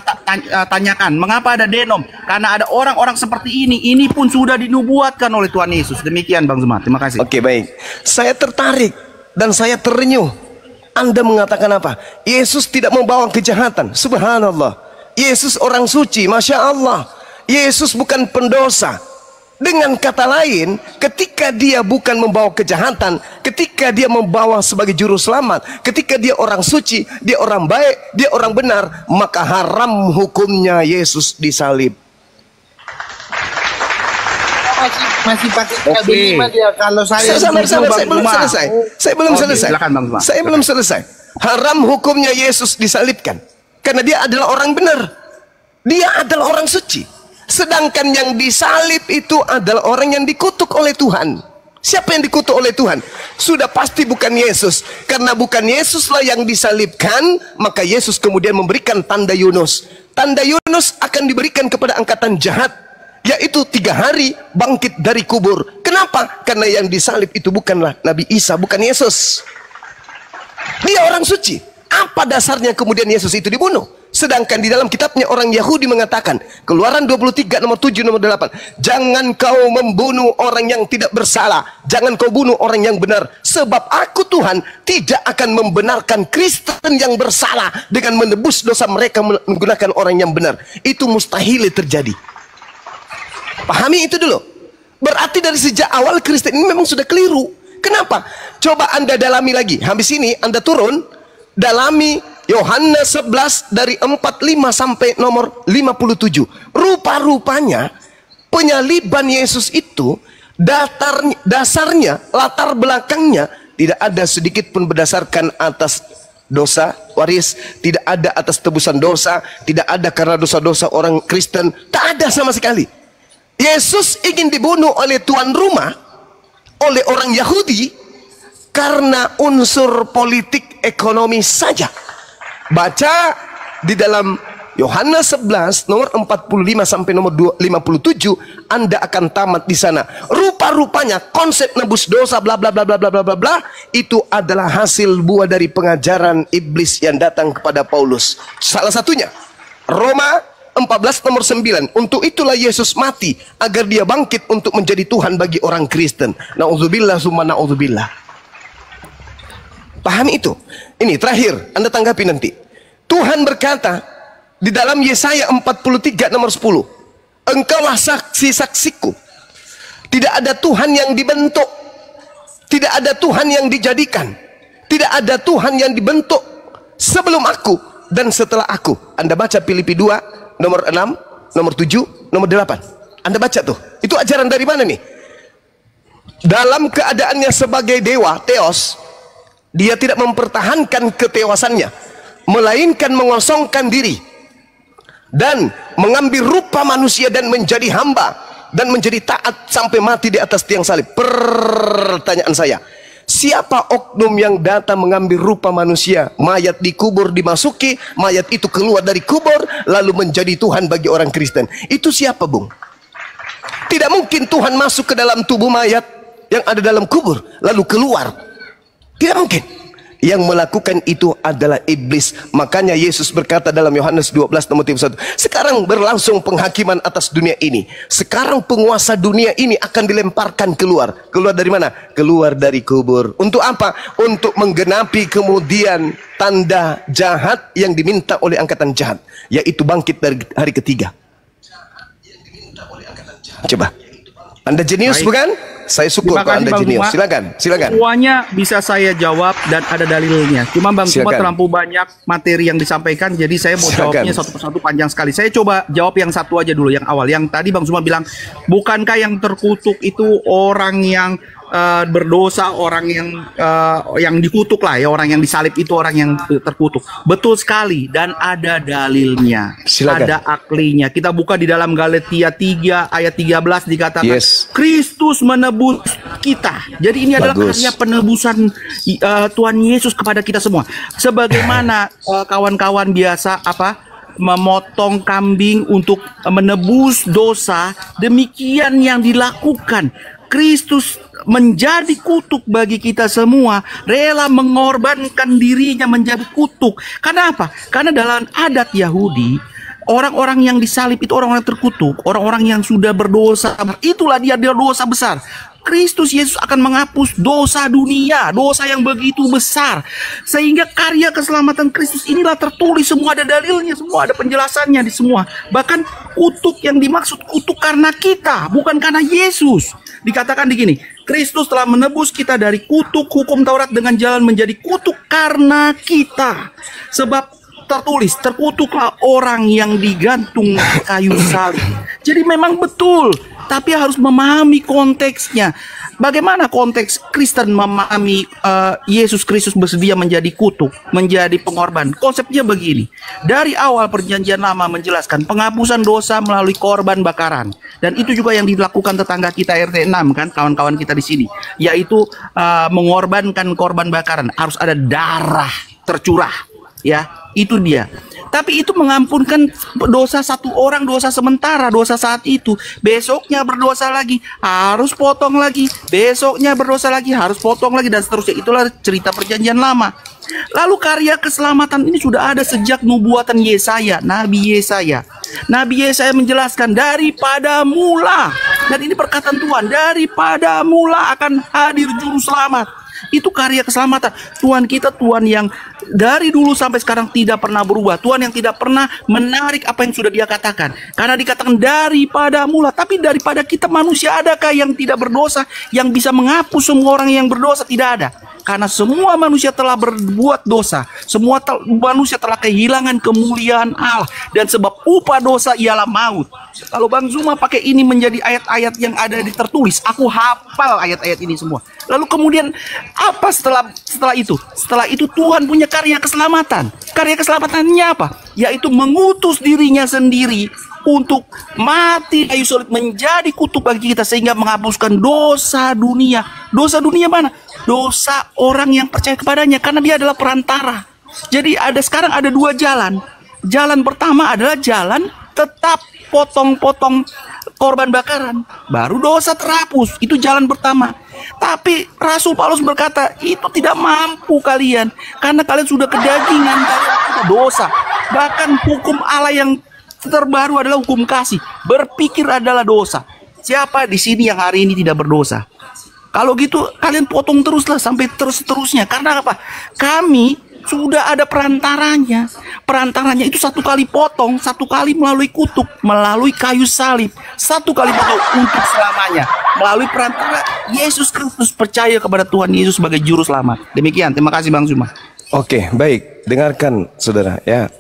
tanyakan. Mengapa ada denom? Karena ada orang-orang seperti ini pun sudah dinubuatkan oleh Tuhan Yesus. Demikian Bang Zuma, terima kasih. Oke, baik. Saya tertarik dan saya terenyuh. Anda mengatakan apa? Yesus tidak membawa kejahatan. Subhanallah. Yesus orang suci, Masya Allah. Yesus bukan pendosa. Dengan kata lain, ketika dia bukan membawa kejahatan, ketika dia membawa sebagai juru selamat, ketika dia orang suci, dia orang baik, dia orang benar, maka haram hukumnya Yesus disalib. Masih pakai Oke. kelima dia. Kalau saya Sabar, saya Bang belum Zuma. selesai. Saya belum Oke, selesai. silakan, Bang Zuma. Saya belum selesai. Haram hukumnya Yesus disalibkan karena dia adalah orang benar. Dia adalah orang suci. Sedangkan yang disalib itu adalah orang yang dikutuk oleh Tuhan. Siapa yang dikutuk oleh Tuhan? Sudah pasti bukan Yesus. Karena bukan Yesuslah yang disalibkan, maka Yesus kemudian memberikan tanda Yunus. Tanda Yunus akan diberikan kepada angkatan jahat, yaitu 3 hari bangkit dari kubur. Kenapa? Karena yang disalib itu bukanlah Nabi Isa, bukan Yesus. Dia orang suci. Apa dasarnya kemudian Yesus itu dibunuh? Sedangkan di dalam kitabnya orang Yahudi mengatakan, Keluaran 23 nomor 7 nomor 8, jangan kau membunuh orang yang tidak bersalah, jangan kau bunuh orang yang benar, sebab aku Tuhan tidak akan membenarkan Kristen yang bersalah dengan menebus dosa mereka menggunakan orang yang benar. Itu mustahil terjadi. Pahami itu dulu. Berarti dari sejak awal Kristen ini memang sudah keliru. Kenapa? Coba Anda dalami lagi. Habis ini Anda turun, dalami Yohanes 11 dari 45 sampai nomor 57. Rupa-rupanya penyaliban Yesus itu dasarnya, latar belakangnya tidak ada sedikit pun berdasarkan atas dosa waris, tidak ada atas tebusan dosa, tidak ada karena dosa-dosa orang Kristen, tak ada sama sekali. Yesus ingin dibunuh oleh tuan rumah oleh orang Yahudi karena unsur politik ekonomi saja. Baca di dalam Yohanes 11 nomor 45 sampai nomor 57, Anda akan tamat di sana. Rupa-rupanya konsep nebus dosa bla bla bla bla bla bla bla itu adalah hasil buah dari pengajaran iblis yang datang kepada Paulus. Salah satunya Roma 14 nomor 9. Untuk itulah Yesus mati agar dia bangkit untuk menjadi Tuhan bagi orang Kristen. Nauzubillah summa nauzubillah. Pahami itu. Ini terakhir, Anda tanggapi nanti. Tuhan berkata di dalam Yesaya 43 nomor 10, engkaulah saksi-saksiku. Tidak ada Tuhan yang dibentuk, tidak ada Tuhan yang dijadikan, tidak ada Tuhan yang dibentuk sebelum aku dan setelah aku. Anda baca Filipi 2 nomor 6, nomor 7, nomor 8. Anda baca tuh. Itu ajaran dari mana nih? Dalam keadaannya sebagai dewa, Theos, dia tidak mempertahankan ketewasannya, melainkan mengosongkan diri dan mengambil rupa manusia dan menjadi hamba dan menjadi taat sampai mati di atas tiang salib. Pertanyaan saya, siapa oknum yang datang mengambil rupa manusia? Mayat dikubur, dimasuki, mayat itu keluar dari kubur lalu menjadi Tuhan bagi orang Kristen. Itu siapa, Bung? Tidak mungkin Tuhan masuk ke dalam tubuh mayat yang ada dalam kubur lalu keluar. Tidak mungkin. Yang melakukan itu adalah iblis. Makanya Yesus berkata dalam Yohanes 12 nomor 31, sekarang berlangsung penghakiman atas dunia ini. Sekarang penguasa dunia ini akan dilemparkan keluar. Keluar dari mana? Keluar dari kubur. Untuk apa? Untuk menggenapi kemudian tanda jahat yang diminta oleh angkatan jahat, yaitu bangkit dari hari ketiga. Coba, Anda jenius bukan? Saya syukur kalau Anda jenius. Silakan, silakan. Semuanya bisa saya jawab dan ada dalilnya. Cuma Bang Zuma terlampau banyak materi yang disampaikan, jadi saya mau jawabnya satu persatu panjang sekali. Saya coba jawab yang satu aja dulu, yang awal. Yang tadi Bang Zuma bilang, bukankah yang terkutuk itu orang yang berdosa, orang yang dikutuk lah ya, orang yang disalib itu orang yang terkutuk. Betul sekali, dan ada dalilnya. Silakan. Ada aklinya. Kita buka di dalam Galatia 3 ayat 13 dikatakan, Kristus menebus kita. Jadi ini adalah karya penebusan Tuhan Yesus kepada kita semua. Sebagaimana kawan-kawan biasa memotong kambing untuk menebus dosa, demikian yang dilakukan. Kristus menjadi kutuk bagi kita semua, rela mengorbankan dirinya menjadi kutuk. Karena apa? Karena dalam adat Yahudi, orang-orang yang disalib itu orang-orang terkutuk, orang-orang yang sudah berdosa. Itulah dia dosa besar. Kristus Yesus akan menghapus dosa dunia, dosa yang begitu besar, sehingga karya keselamatan Kristus inilah tertulis, semua ada dalilnya, semua ada penjelasannya di semua. Bahkan kutuk yang dimaksud kutuk karena kita, bukan karena Yesus. Dikatakan begini, Kristus telah menebus kita dari kutuk hukum Taurat dengan jalan menjadi kutuk karena kita. Sebab tertulis, terkutuklah orang yang digantung kayu salib. Jadi memang betul, tapi harus memahami konteksnya. Bagaimana konteks Kristen memahami Yesus Kristus bersedia menjadi kutuk, menjadi pengorban? Konsepnya begini. Dari awal perjanjian lama menjelaskan penghapusan dosa melalui korban bakaran. Dan itu juga yang dilakukan tetangga kita RT 6 kan, kawan-kawan kita di sini. Yaitu mengorbankan korban bakaran. Harus ada darah tercurah. Ya, itu dia. Tapi itu mengampunkan dosa satu orang, dosa sementara, dosa saat itu. Besoknya berdosa lagi, harus potong lagi. Besoknya berdosa lagi, harus potong lagi, dan seterusnya. Itulah cerita perjanjian lama. Lalu karya keselamatan ini sudah ada sejak nubuatan Yesaya, Nabi Yesaya. Nabi Yesaya menjelaskan daripada mula, dan ini perkataan Tuhan, daripada mula akan hadir juru selamat. Itu karya keselamatan. Tuhan kita, Tuhan yang dari dulu sampai sekarang tidak pernah berubah. Tuhan yang tidak pernah menarik apa yang sudah Dia katakan. Karena dikatakan daripada mula. Tapi daripada kita manusia, adakah yang tidak berdosa, yang bisa menghapus semua orang yang berdosa? Tidak ada. Karena semua manusia telah berbuat dosa. Semua manusia telah kehilangan kemuliaan Allah. Dan sebab upah dosa ialah maut. Kalau Bang Zuma pakai ini menjadi ayat-ayat yang ada tertulis, aku hafal ayat-ayat ini semua. Lalu kemudian apa setelah itu? Setelah itu Tuhan punya karya keselamatan. Karya keselamatannya apa? Yaitu mengutus dirinya sendiri untuk mati kayu salib menjadi kutuk bagi kita sehingga menghapuskan dosa dunia. Dosa dunia mana? Dosa orang yang percaya kepadanya, karena dia adalah perantara. Jadi sekarang ada dua jalan. Jalan pertama adalah jalan tetap potong-potong korban bakaran, baru dosa terhapus. Itu jalan pertama. Tapi Rasul Paulus berkata, itu tidak mampu kalian, karena kalian sudah kedagingan, kalian sudah dosa. Bahkan hukum Allah yang terbaru adalah hukum kasih. Berpikir adalah dosa. Siapa di sini yang hari ini tidak berdosa? Kalau gitu kalian potong teruslah sampai terus-terusnya. Karena apa? Kami sudah ada perantaranya. Perantaranya itu satu kali potong, satu kali melalui kutuk, melalui kayu salib, satu kali potong untuk selamanya, melalui perantara Yesus Kristus. Percaya kepada Tuhan Yesus sebagai juru selamat. Demikian, terima kasih Bang Zuma. Oke, baik. Dengarkan saudara ya.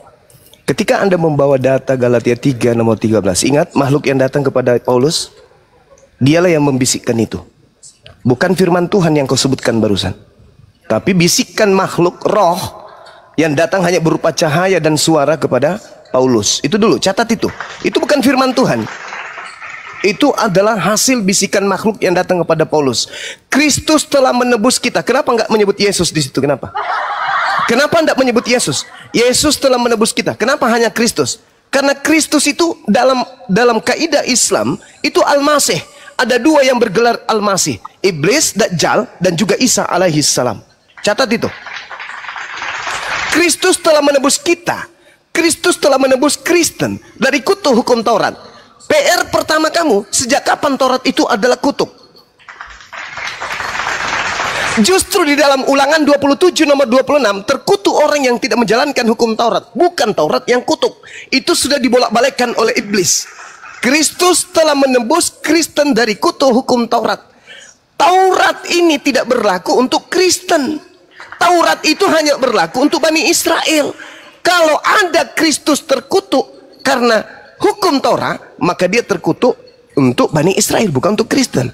Ketika Anda membawa data Galatia 3 nomor 13, ingat makhluk yang datang kepada Paulus, dialah yang membisikkan itu. Bukan firman Tuhan yang kau sebutkan barusan, tapi bisikan makhluk roh yang datang hanya berupa cahaya dan suara kepada Paulus. Itu dulu, catat itu. Itu bukan firman Tuhan. Itu adalah hasil bisikan makhluk yang datang kepada Paulus. Kristus telah menebus kita. Kenapa enggak menyebut Yesus di situ? Kenapa? Kenapa enggak menyebut Yesus? Yesus telah menebus kita. Kenapa hanya Kristus? Karena Kristus itu dalam kaidah Islam itu Al-Masih. Ada dua yang bergelar Al-Masih, Iblis, Dajjal, dan juga Isa alaihi salam. Catat itu. Kristus telah menebus kita. Kristus telah menebus Kristen dari kutuk hukum Taurat. PR pertama kamu, sejak kapan Taurat itu adalah kutuk? Justru di dalam Ulangan 27 nomor 26, terkutuk orang yang tidak menjalankan hukum Taurat. Bukan Taurat yang kutuk. Itu sudah dibolak-balikkan oleh iblis. Kristus telah menebus Kristen dari kutuk hukum Taurat. Taurat ini tidak berlaku untuk Kristen. Taurat itu hanya berlaku untuk Bani Israel. Kalau ada Kristus terkutuk karena hukum Taurat, maka dia terkutuk untuk Bani Israel, bukan untuk Kristen.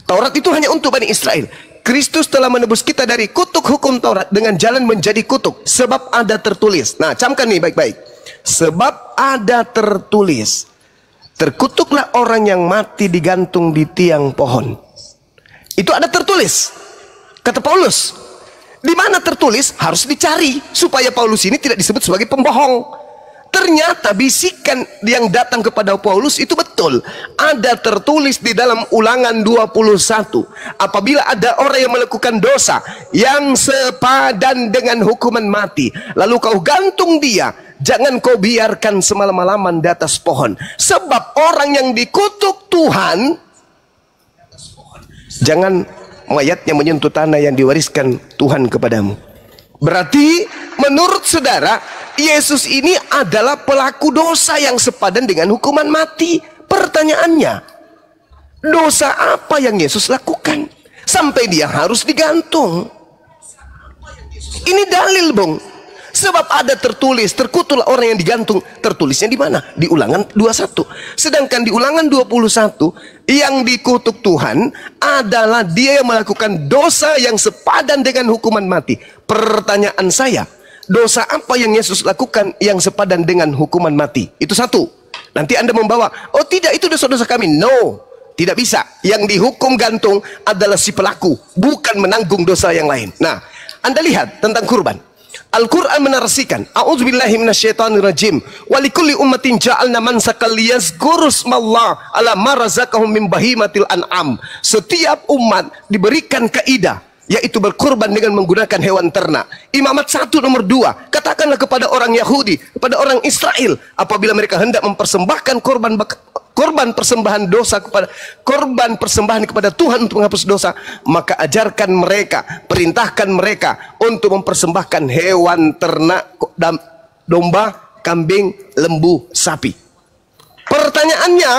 Taurat itu hanya untuk Bani Israel. Kristus telah menebus kita dari kutuk hukum Taurat dengan jalan menjadi kutuk. Sebab ada tertulis. Nah, camkan nih baik-baik. Sebab ada tertulis. Terkutuklah orang yang mati digantung di tiang pohon. Itu ada tertulis. Kata Paulus. Di mana tertulis harus dicari supaya Paulus ini tidak disebut sebagai pembohong. Ternyata bisikan yang datang kepada Paulus itu betul. Ada tertulis di dalam Ulangan 21. Apabila ada orang yang melakukan dosa yang sepadan dengan hukuman mati, lalu kau gantung dia, jangan kau biarkan semalam-malaman di atas pohon. Sebab orang yang dikutuk Tuhan, jangan mayatnya menyentuh tanah yang diwariskan Tuhan kepadamu. Berarti menurut saudara, Yesus ini adalah pelaku dosa yang sepadan dengan hukuman mati. Pertanyaannya, dosa apa yang Yesus lakukan sampai dia harus digantung? Ini dalil, Bung. Sebab ada tertulis, terkutuklah orang yang digantung. Tertulisnya di mana? Di Ulangan 21. Sedangkan di Ulangan 21, yang dikutuk Tuhan adalah dia yang melakukan dosa yang sepadan dengan hukuman mati. Pertanyaan saya, dosa apa yang Yesus lakukan yang sepadan dengan hukuman mati? Itu satu. Nanti Anda membawa, oh tidak, itu dosa-dosa kami. No, tidak bisa. Yang dihukum gantung adalah si pelaku, bukan menanggung dosa yang lain. Nah, Anda lihat tentang kurban. Al-Quran menarasikan, a'udzubillahi minasyaitonirrajim, wa likulli ummatin ja'alna mansakal liyazkuru smallah ala ma razaqahum min bahimatil an'am. Setiap umat diberikan kaidah, yaitu berkorban dengan menggunakan hewan ternak. Imamat 1 nomor 2, katakanlah kepada orang Yahudi, kepada orang Israel, apabila mereka hendak mempersembahkan korban persembahan dosa korban persembahan kepada Tuhan untuk menghapus dosa, maka ajarkan mereka, perintahkan mereka untuk mempersembahkan hewan ternak, domba, kambing, lembu, sapi. Pertanyaannya,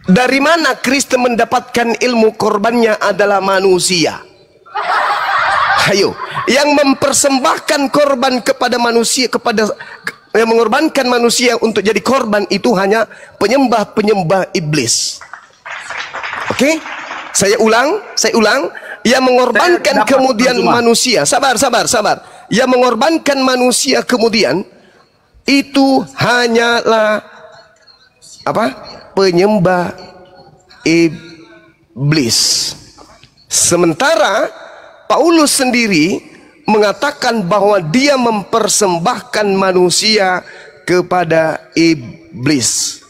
dari mana Kristen mendapatkan ilmu korbannya adalah manusia? Ayo, yang mempersembahkan korban kepada manusia, yang mengorbankan manusia untuk jadi korban itu hanya penyembah-penyembah iblis. Oke? Saya ulang. Yang mengorbankan kemudian manusia. Sabar. Yang mengorbankan manusia kemudian itu hanyalah apa? Penyembah iblis. Sementara Paulus sendiri mengatakan bahwa dia mempersembahkan manusia kepada iblis.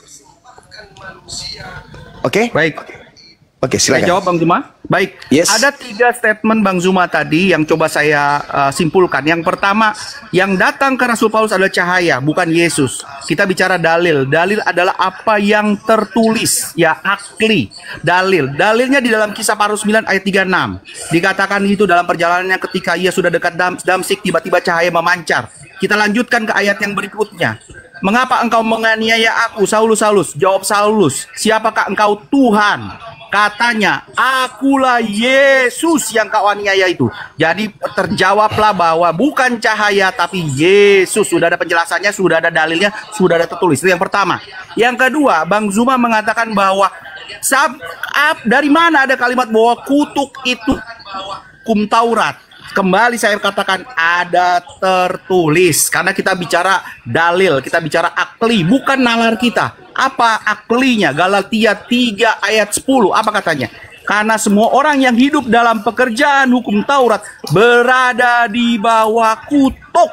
Oke? Baik. Oke, Saya silakan. jawab Bang Zuma. Baik. Yes. Ada 3 statement Bang Zuma tadi yang coba saya simpulkan. Yang pertama, yang datang ke Rasul Paulus adalah cahaya, bukan Yesus. Kita bicara dalil. Dalil adalah apa yang tertulis, ya akli. Dalil. Dalilnya di dalam Kisah Para Rasul 9 ayat 36. Dikatakan itu dalam perjalanannya ketika ia sudah dekat Damsik, tiba-tiba cahaya memancar. Kita lanjutkan ke ayat yang berikutnya. Mengapa engkau menganiaya aku, Saulus, Saulus? Jawab Saulus, siapakah engkau? Tuhan. Katanya, akulah Yesus yang kau aniaya itu. Jadi terjawablah bahwa bukan cahaya tapi Yesus. Sudah ada penjelasannya, sudah ada dalilnya, sudah ada tertulis. Itu yang pertama. Yang kedua, Bang Zuma mengatakan bahwa dari mana ada kalimat bahwa kutuk itu hukum Taurat? Kembali saya katakan ada tertulis. Karena kita bicara dalil, kita bicara akli, bukan nalar kita. Apa aklinya? Galatia 3 ayat 10, apa katanya? Karena semua orang yang hidup dalam pekerjaan hukum Taurat berada di bawah kutuk.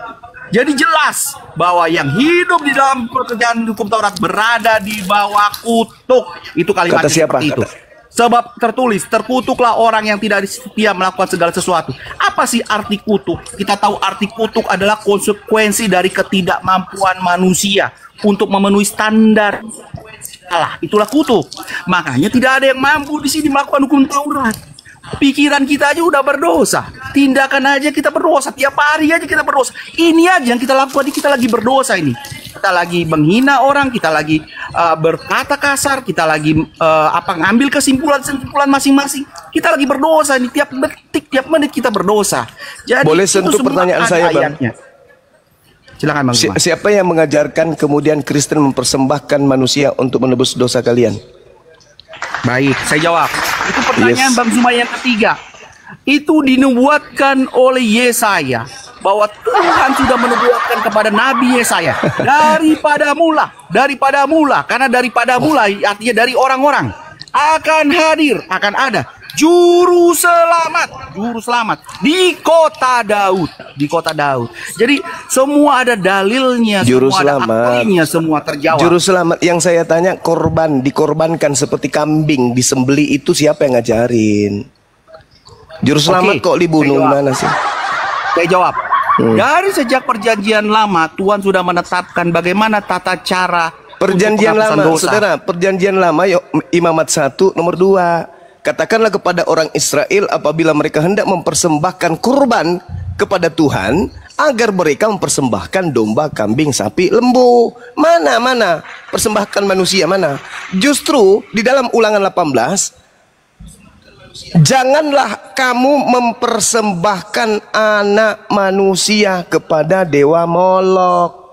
Jadi jelas bahwa yang hidup di dalam pekerjaan hukum Taurat berada di bawah kutuk. Itu kalimat seperti itu. Sebab tertulis, terkutuklah orang yang tidak setia melakukan segala sesuatu. Apa sih arti kutuk? Kita tahu arti kutuk adalah konsekuensi dari ketidakmampuan manusia untuk memenuhi standar Allah. Itulah kutuk. Makanya tidak ada yang mampu di sini melakukan hukum Taurat. Pikiran kita aja udah berdosa. Tindakan aja kita berdosa. Tiap hari aja kita berdosa. Ini aja yang kita lakukan, kita lagi berdosa ini. Kita lagi menghina orang, kita lagi berkata kasar, kita lagi ngambil kesimpulan masing-masing. Kita lagi berdosa ini, tiap detik, tiap menit kita berdosa. Jadi boleh sentuh pertanyaan saya, Bang? Ayatnya. Silakan Bang. Siapa yang mengajarkan kemudian Kristen mempersembahkan manusia untuk menebus dosa kalian? Baik, saya jawab. Itu pertanyaan Bang Zuma yang ketiga. Itu dinubuatkan oleh Yesaya, bahwa Tuhan sudah menubuatkan kepada Nabi Yesaya daripada mula, karena daripada mula artinya dari orang-orang akan hadir, akan ada juru selamat di kota Daud. Jadi semua ada dalilnya, Juru semua ada selamat. aklinya, semua terjawab. Juru selamat yang saya tanya, dikorbankan seperti kambing disembeli, itu siapa yang ngajarin? Juru selamat kok dibunuh, mana sih? Saya jawab. Dari sejak perjanjian lama Tuhan sudah menetapkan bagaimana tata cara Perjanjian untuk lama, pengapusan dosa. saudara, perjanjian lama Imamat 1 nomor 2. Katakanlah kepada orang Israel apabila mereka hendak mempersembahkan kurban kepada Tuhan, agar mereka mempersembahkan domba, kambing, sapi, lembu. Mana persembahkan manusia mana? Justru di dalam Ulangan 18, janganlah kamu mempersembahkan anak manusia kepada dewa Molok.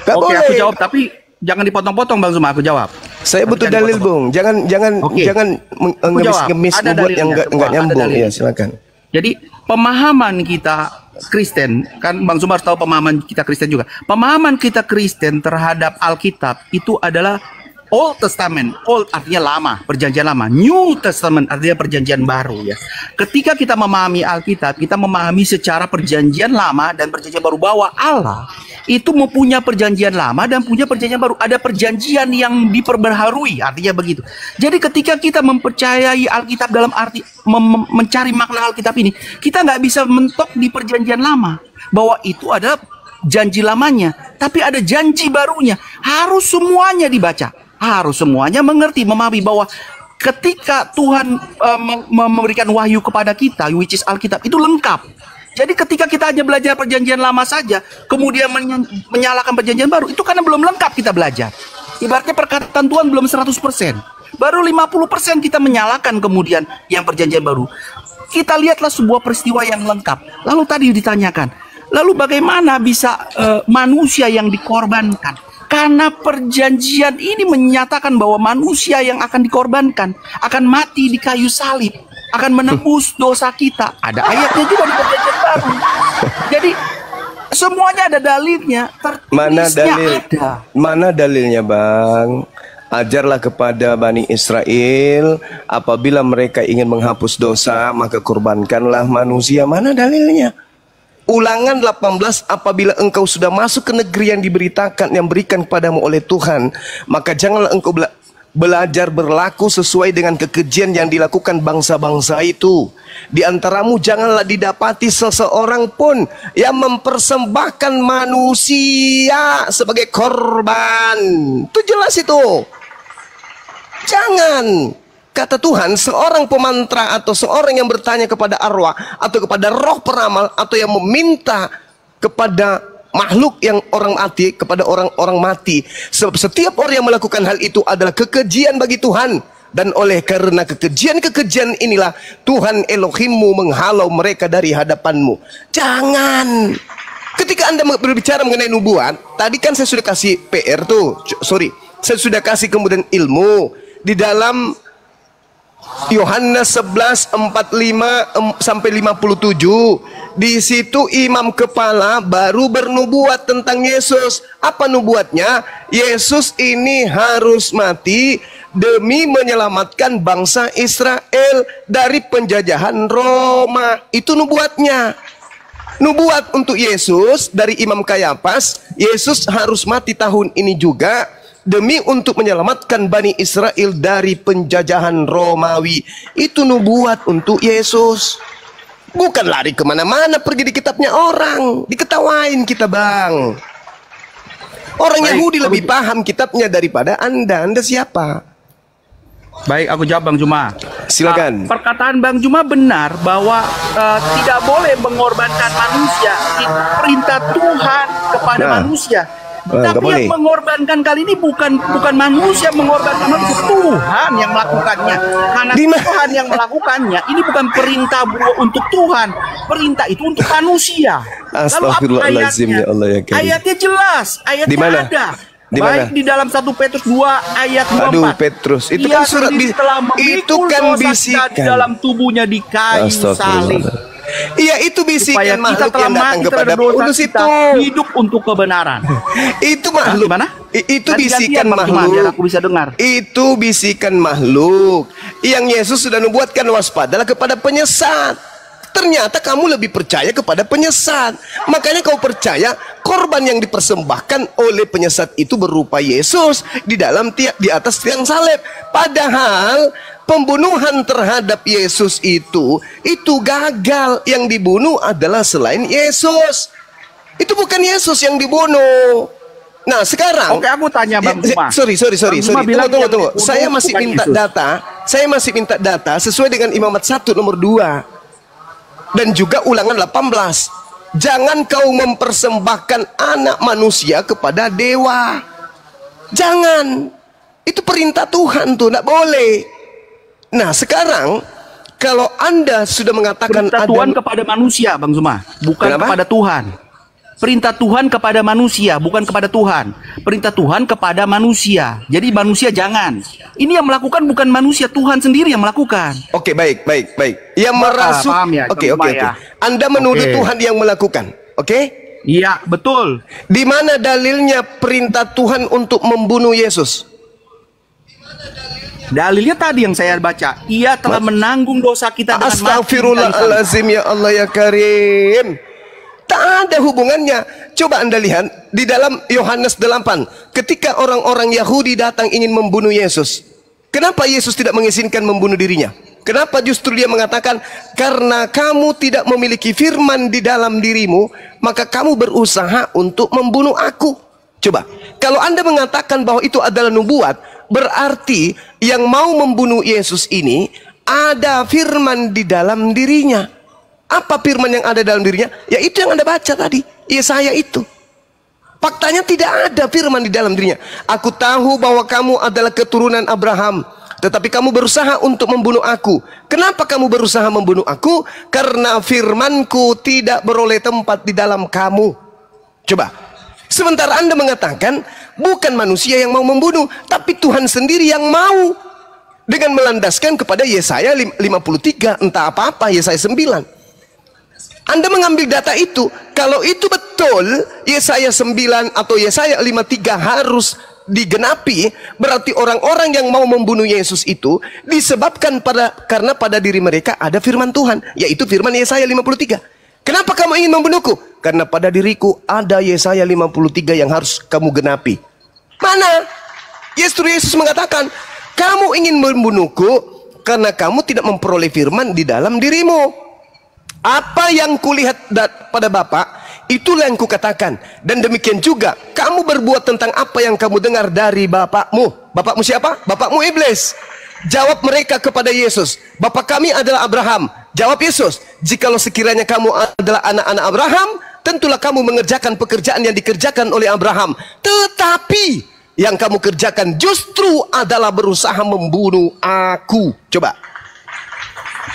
Gak Oke, boleh. aku jawab, tapi jangan dipotong-potong Bang Zuma, aku jawab. Saya butuh dalil, Bung. Jangan ngemis Ada membuat yang dalilnya, enggak ada nyambung. dalilnya. Ya, silakan. Jadi pemahaman kita Kristen, kan Bang Zuma harus tahu pemahaman kita Kristen juga. Pemahaman kita Kristen terhadap Alkitab itu adalah Old Testament. Old artinya lama, perjanjian lama. New Testament artinya perjanjian baru, ya. Ketika kita memahami Alkitab, kita memahami secara perjanjian lama dan perjanjian baru, bahwa Allah itu mempunyai perjanjian lama dan punya perjanjian baru. Ada perjanjian yang diperbaharui, artinya begitu. Jadi ketika kita mempercayai Alkitab dalam arti mencari makna Alkitab ini, kita nggak bisa mentok di perjanjian lama, bahwa itu adalah janji lamanya, tapi ada janji barunya. Harus semuanya dibaca, harus semuanya mengerti, memahami bahwa ketika Tuhan memberikan wahyu kepada kita, which is Alkitab, itu lengkap. Jadi ketika kita hanya belajar perjanjian lama saja, kemudian menyalahkan perjanjian baru, itu karena belum lengkap kita belajar. Ibaratnya perkataan Tuhan belum 100%. Baru 50% kita menyalahkan kemudian yang perjanjian baru. Kita lihatlah sebuah peristiwa yang lengkap. Lalu tadi ditanyakan, lalu bagaimana bisa manusia yang dikorbankan? Karena perjanjian ini menyatakan bahwa manusia yang akan dikorbankan akan mati di kayu salib, akan menebus dosa kita. Ada ayatnya juga di perjanjian baru. Jadi semuanya ada dalilnya. Mana Tertulisnya dalil? ada. Mana dalilnya, Bang? Ajarlah kepada Bani Israel, apabila mereka ingin menghapus dosa, maka kurbankanlah manusia. Mana dalilnya? Ulangan 18, apabila engkau sudah masuk ke negeri yang diberitakan, yang berikan kepadamu oleh Tuhan, maka janganlah engkau belajar berlaku sesuai dengan kekejian yang dilakukan bangsa-bangsa itu. Di antaramu janganlah didapati seseorang pun yang mempersembahkan manusia sebagai korban. Itu jelas itu. Jangan. Kata Tuhan, seorang pemantra atau seorang yang bertanya kepada arwah atau kepada roh peramal atau yang meminta kepada makhluk yang orang mati, kepada orang-orang mati, sebab setiap orang yang melakukan hal itu adalah kekejian bagi Tuhan, dan oleh karena kekejian-kekejian inilah Tuhan Elohimmu menghalau mereka dari hadapanmu. Jangan. Ketika Anda berbicara mengenai nubuat, tadi kan saya sudah kasih PR tuh, saya sudah kasih kemudian ilmu di dalam Yohanes 11:45 sampai 57. Di situ imam kepala baru bernubuat tentang Yesus. Apa nubuatnya? Yesus ini harus mati demi menyelamatkan bangsa Israel dari penjajahan Roma. Itu nubuatnya. Nubuat untuk Yesus dari Imam Kayafas, Yesus harus mati tahun ini juga demi untuk menyelamatkan Bani Israel dari penjajahan Romawi. Itu nubuat untuk Yesus. Bukan lari kemana-mana, pergi di kitabnya orang. Diketawain kita, Bang. Orang Yahudi lebih paham kitabnya daripada Anda. Anda siapa? Baik, aku jawab Bang Juma. Silakan. Perkataan Bang Juma benar bahwa tidak boleh mengorbankan manusia. Itu perintah Tuhan kepada manusia. Tapi yang mengorbankan kali ini bukan manusia mengorbankan manusia, Tuhan yang melakukannya. Karena Tuhan yang melakukannya, ini bukan perintah untuk Tuhan, perintah itu untuk manusia. Lalu apa ayatnya? Ya Allah, ya Karim. Ayatnya jelas, ayatnya Dimana? ada. Dimana? Baik di dalam 1 Petrus 2 ayat 24. Aduh, Petrus, itu kan surat itu kan bisikan di dalam tubuhnya di kayu salib. Iya, itu bisikan makhluk yang datang kepada Paulus itu. Hidup untuk kebenaran. Itu makhluk. Gimana? Itu bisikan biar makhluk. aku bisa dengar. Itu bisikan makhluk yang Yesus sudah nubuatkan, waspadalah kepada penyesat. Ternyata kamu lebih percaya kepada penyesat. Makanya kau percaya korban yang dipersembahkan oleh penyesat itu berupa Yesus di atas tiang salib. Padahal pembunuhan terhadap Yesus itu gagal. Yang dibunuh adalah selain Yesus. Itu bukan Yesus yang dibunuh. Nah, sekarang, oke, aku tanya Bang Juma. Sorry. Tunggu. Saya masih minta data. Saya masih minta data sesuai dengan Imamat 1 nomor 2 dan juga Ulangan 18. Jangan kau mempersembahkan anak manusia kepada dewa. Jangan. Itu perintah Tuhan tuh, enggak boleh. Nah, sekarang kalau Anda sudah mengatakan perintah Tuhan kepada manusia, Bang Zuma, bukan kepada Tuhan. Perintah Tuhan kepada manusia, bukan kepada Tuhan. Perintah Tuhan kepada manusia. Jadi manusia jangan. Ini yang melakukan bukan manusia, Tuhan sendiri yang melakukan. Oke, baik. Yang merasuk. Ya, Oke. Anda menuduh Tuhan yang melakukan. Oke? Iya, betul. Di mana dalilnya perintah Tuhan untuk membunuh Yesus? Dalilnya tadi yang saya baca. Ia telah menanggung dosa kita dengan mati. Astagfirullahalazim, ya Allah ya Karim. Tak ada hubungannya. Coba Anda lihat di dalam Yohanes 8, ketika orang-orang Yahudi datang ingin membunuh Yesus, kenapa Yesus tidak mengizinkan membunuh dirinya? Kenapa justru dia mengatakan, karena kamu tidak memiliki firman di dalam dirimu, maka kamu berusaha untuk membunuh aku. Coba, kalau Anda mengatakan bahwa itu adalah nubuat, berarti yang mau membunuh Yesus ini ada firman di dalam dirinya. Apa firman yang ada dalam dirinya? Ya itu yang Anda baca tadi, Yesaya itu. Faktanya tidak ada firman di dalam dirinya. Aku tahu bahwa kamu adalah keturunan Abraham, tetapi kamu berusaha untuk membunuh aku. Kenapa kamu berusaha membunuh aku? Karena firmanku tidak beroleh tempat di dalam kamu. Coba. Sementara Anda mengatakan bukan manusia yang mau membunuh, tapi Tuhan sendiri yang mau. Dengan melandaskan kepada Yesaya 53, entah apa-apa, Yesaya 9. Anda mengambil data itu. Kalau itu betul, Yesaya 9 atau Yesaya 53 harus digenapi, berarti orang-orang yang mau membunuh Yesus itu disebabkan karena pada diri mereka ada firman Tuhan, yaitu firman Yesaya 53. Kenapa kamu ingin membunuhku? Karena pada diriku ada Yesaya 53 yang harus kamu genapi. Mana? Yesus mengatakan, kamu ingin membunuhku karena kamu tidak memperoleh firman di dalam dirimu. Apa yang kulihat pada Bapa, itulah yang kukatakan. Dan demikian juga, kamu berbuat tentang apa yang kamu dengar dari bapakmu. Bapakmu siapa? Bapakmu iblis. Jawab mereka kepada Yesus, Bapa kami adalah Abraham. Jawab Yesus, jikalau sekiranya kamu adalah anak-anak Abraham, tentulah kamu mengerjakan pekerjaan yang dikerjakan oleh Abraham. Tetapi yang kamu kerjakan justru adalah berusaha membunuh aku. Coba.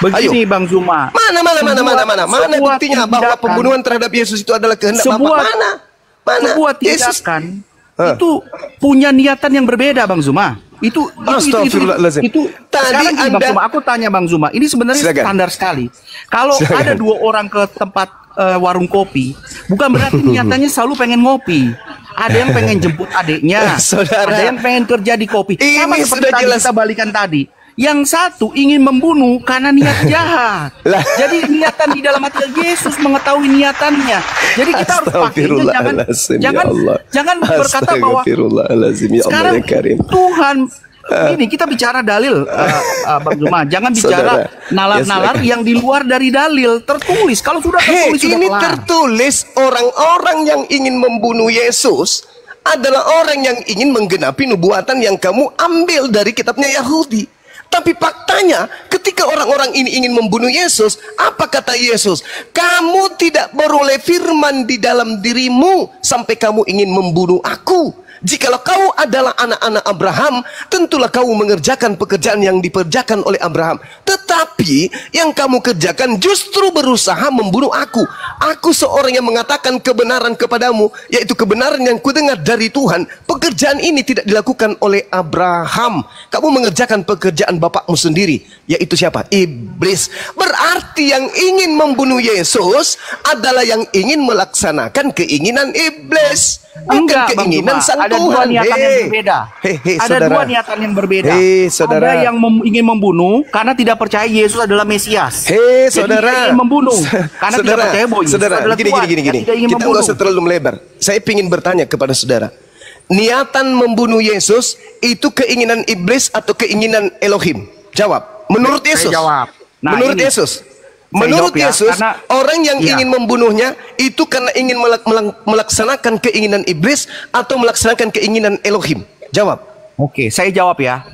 Begini, Ayo. Bang Zuma. Mana buktinya bahwa pembunuhan terhadap Yesus itu adalah kehendak Bapa? Mana? Sebuah tindakan itu punya niatan yang berbeda, Bang Zuma. Itu tadi Bang Zuma, aku tanya Bang Zuma, ini sebenarnya standar sekali. Kalau ada dua orang ke tempat warung kopi, bukan berarti niatannya selalu pengen ngopi. Ada yang pengen jemput adiknya, ada yang pengen kerja di kopi. Sama seperti tadi kita balikan tadi. Yang satu ingin membunuh karena niat jahat. Jadi niatan di dalam hati Yesus mengetahui niatannya. Jadi kita harus pakai, jangan berkata bahwa sekarang Tuhan ini kita bicara dalil, Bang Zuma. Jangan bicara nalar-nalar yang di luar dari dalil tertulis. Kalau sudah tertulis, ini tertulis orang-orang yang ingin membunuh Yesus adalah orang yang ingin menggenapi nubuatan yang kamu ambil dari kitabnya Yahudi. Tapi faktanya ketika orang-orang ini ingin membunuh Yesus, apa kata Yesus? Kamu tidak beroleh firman di dalam dirimu sampai kamu ingin membunuh aku. Jikalau kau adalah anak-anak Abraham, tentulah kamu mengerjakan pekerjaan yang dikerjakan oleh Abraham. Tetapi yang kamu kerjakan justru berusaha membunuh aku. Aku seorang yang mengatakan kebenaran kepadamu, yaitu kebenaran yang kudengar dari Tuhan. Pekerjaan ini tidak dilakukan oleh Abraham. Kamu mengerjakan pekerjaan bapakmu sendiri, yaitu siapa? Iblis. Berarti yang ingin membunuh Yesus adalah yang ingin melaksanakan keinginan iblis. Bukan keinginan sang ada Tuhan. Dua niatan yang berbeda. Ada dua niatan yang berbeda. Saudara. Ada yang ingin membunuh karena tidak percaya Yesus adalah Mesias. Saudara. Ingin membunuh karena tidak percaya bahwa Yesus adalah Tuhan. Gini. Kita nggak usah terlalu melebar. Saya ingin bertanya kepada saudara. Niatan membunuh Yesus itu keinginan iblis atau keinginan Elohim? Jawab. Menurut Yesus. Jawab. Menurut Yesus. Menurut Yesus, orang yang ingin membunuhnya itu karena ingin melaksanakan keinginan iblis atau melaksanakan keinginan Elohim. Jawab. Oke, saya jawab ya.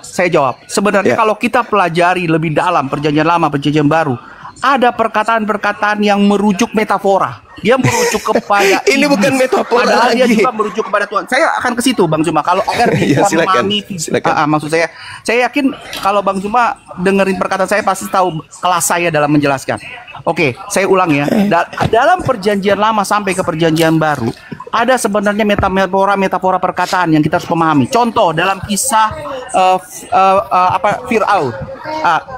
Saya jawab. Sebenarnya kalau kita pelajari lebih dalam Perjanjian Lama, Perjanjian Baru, ada perkataan-perkataan yang merujuk metafora. Dia merujuk kepada ini iblis. Bukan metafora padahal lagi. Dia juga merujuk kepada Tuhan. Saya akan ke situ, Bang Zuma. Kalau agar bisa memahami, maksud saya yakin kalau Bang Zuma dengerin perkataan saya pasti tahu kelas saya dalam menjelaskan. Oke, saya ulang ya. Dalam Perjanjian Lama sampai ke Perjanjian Baru, ada sebenarnya metafora perkataan yang kita harus memahami. Contoh dalam kisah Firaun,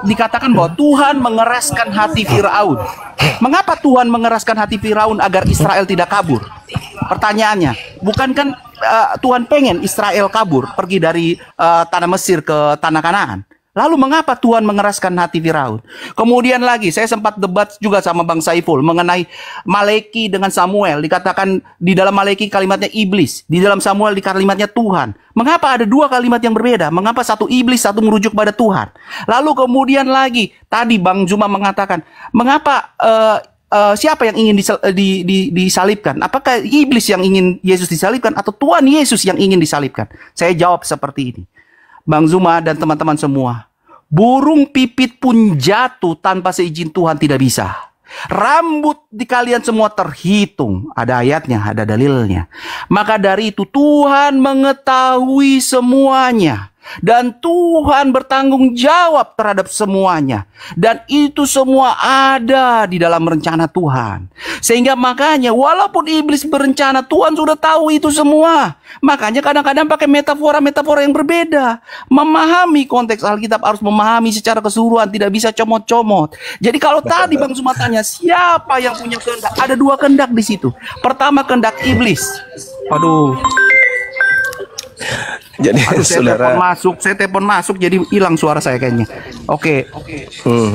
dikatakan bahwa Tuhan mengeraskan hati Firaun. Mengapa Tuhan mengeraskan hati Firaun agar Israel tidak kabur? Pertanyaannya, bukan kan Tuhan pengen Israel kabur pergi dari tanah Mesir ke tanah Kanaan? Lalu mengapa Tuhan mengeraskan hati Firaun? Kemudian lagi saya sempat debat juga sama Bang Saiful mengenai Maleki dengan Samuel. Dikatakan di dalam Maleki kalimatnya iblis, di dalam Samuel di kalimatnya Tuhan. Mengapa ada dua kalimat yang berbeda? Mengapa satu iblis, satu merujuk pada Tuhan? Lalu kemudian lagi tadi Bang Zuma mengatakan, mengapa siapa yang ingin disalibkan? Apakah iblis yang ingin Yesus disalibkan atau Tuhan Yesus yang ingin disalibkan? Saya jawab seperti ini. Bang Zuma dan teman-teman semua, burung pipit pun jatuh tanpa seizin Tuhan tidak bisa. Rambut di kalian semua terhitung. Ada ayatnya, ada dalilnya. Maka dari itu Tuhan mengetahui semuanya. Dan Tuhan bertanggung jawab terhadap semuanya. Dan itu semua ada di dalam rencana Tuhan. Sehingga makanya walaupun iblis berencana, Tuhan sudah tahu itu semua. Makanya kadang-kadang pakai metafora-metafora yang berbeda. Memahami konteks Alkitab harus memahami secara keseluruhan. Tidak bisa comot-comot. Jadi kalau tadi Bang Zuma tanya siapa yang punya kehendak, ada dua kehendak di situ. Pertama kehendak iblis. Aduh. Jadi saudara, saya telepon masuk, jadi hilang suara saya kayaknya. Oke.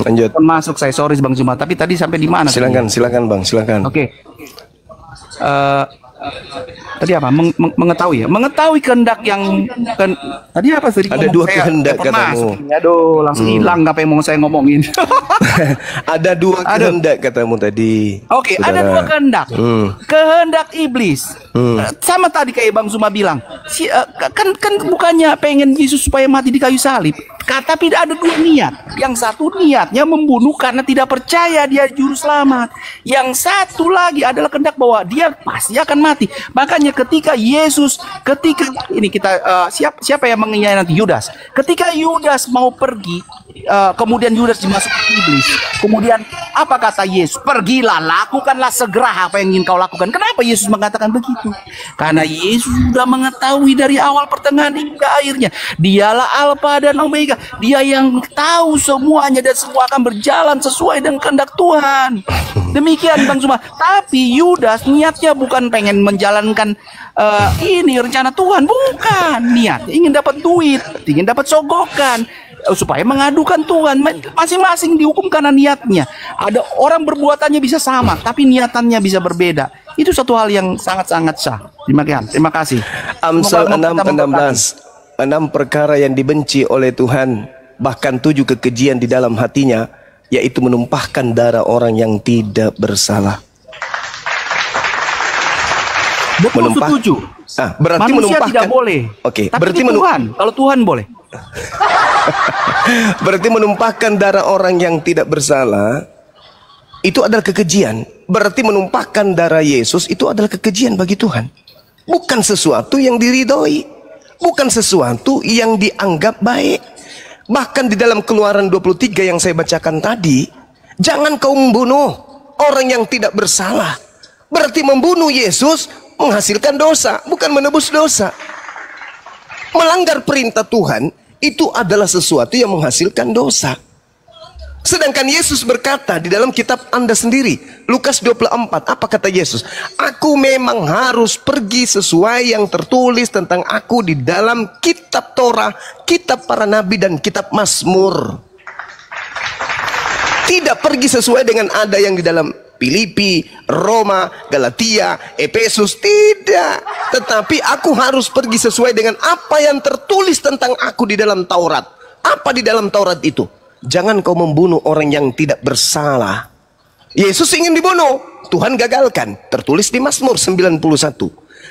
lanjut. Telepon masuk saya, sorry Bang Zuma. Tapi tadi sampai di mana? Silakan Bang, silakan. Oke. Tadi apa? Mengetahui ya? Mengetahui kehendak yang tadi apa tadi? Ada dua kehendak katamu. Aduh, langsung hilang apa yang mau saya ngomongin. Ada dua kehendak katamu tadi. Oke, ada dua kehendak. Kehendak iblis. Sama tadi kayak Bang Zuma bilang. Kan bukannya pengen Yesus supaya mati di kayu salib. Tapi ada dua niat. Yang satu niatnya membunuh karena tidak percaya dia juru selamat. Yang satu lagi adalah kehendak bahwa dia pasti akan mati. Makanya ketika ini kita siapa yang mengkhianati Yudas? Ketika Yudas mau pergi, kemudian Yudas dimasuki iblis. Kemudian apa kata Yesus? Pergilah, lakukanlah segera apa yang ingin kau lakukan. Kenapa Yesus mengatakan begitu? Karena Yesus sudah mengetahui dari awal, pertengahan hingga akhirnya. Dialah Alfa dan Omega. Dia yang tahu semuanya dan semua akan berjalan sesuai dengan kehendak Tuhan. Demikian Bang Zuma. Tapi Yudas niatnya bukan pengen menjalankan ini rencana Tuhan, bukan. Niatnya ingin dapat duit, ingin dapat sogokan, supaya mengadukan Tuhan. Masing-masing dihukum karena niatnya. Ada orang berbuatannya bisa sama, tapi niatannya bisa berbeda. Itu satu hal yang sangat-sangat sah. Terima kasih. Amsal 6:16. 6 perkara yang dibenci oleh Tuhan, bahkan 7 kekejian di dalam hatinya, yaitu menumpahkan darah orang yang tidak bersalah. Betul, setuju. Berarti manusia menumpahkan tidak boleh. Oke, tapi berarti Tuhan, kalau Tuhan boleh. Berarti menumpahkan darah orang yang tidak bersalah itu adalah kekejian. Berarti menumpahkan darah Yesus itu adalah kekejian bagi Tuhan. Bukan sesuatu yang diridhoi. Bukan sesuatu yang dianggap baik. Bahkan di dalam Keluaran 23 yang saya bacakan tadi, jangan kau membunuh orang yang tidak bersalah. Berarti membunuh Yesus menghasilkan dosa, bukan menebus dosa. Melanggar perintah Tuhan itu adalah sesuatu yang menghasilkan dosa. Sedangkan Yesus berkata di dalam kitab Anda sendiri, Lukas 24, apa kata Yesus? Aku memang harus pergi sesuai yang tertulis tentang aku di dalam kitab Torah, kitab para nabi, dan kitab Mazmur. Tidak pergi sesuai dengan ada yang di dalam Filipi, Roma, Galatia, Efesus, tidak. Tetapi aku harus pergi sesuai dengan apa yang tertulis tentang aku di dalam Taurat. Apa di dalam Taurat itu? Jangan kau membunuh orang yang tidak bersalah. Yesus ingin dibunuh, Tuhan gagalkan. Tertulis di Mazmur 91.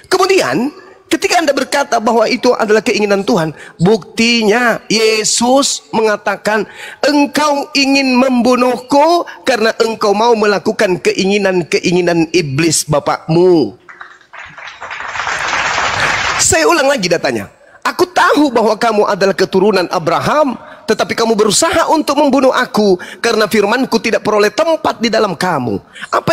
Kemudian ketika Anda berkata bahwa itu adalah keinginan Tuhan, buktinya Yesus mengatakan, engkau ingin membunuhku karena engkau mau melakukan keinginan-keinginan iblis bapakmu. Saya ulang lagi datanya. Aku tahu bahwa kamu adalah keturunan Abraham, tetapi kamu berusaha untuk membunuh aku karena firmanku tidak peroleh tempat di dalam kamu. Apa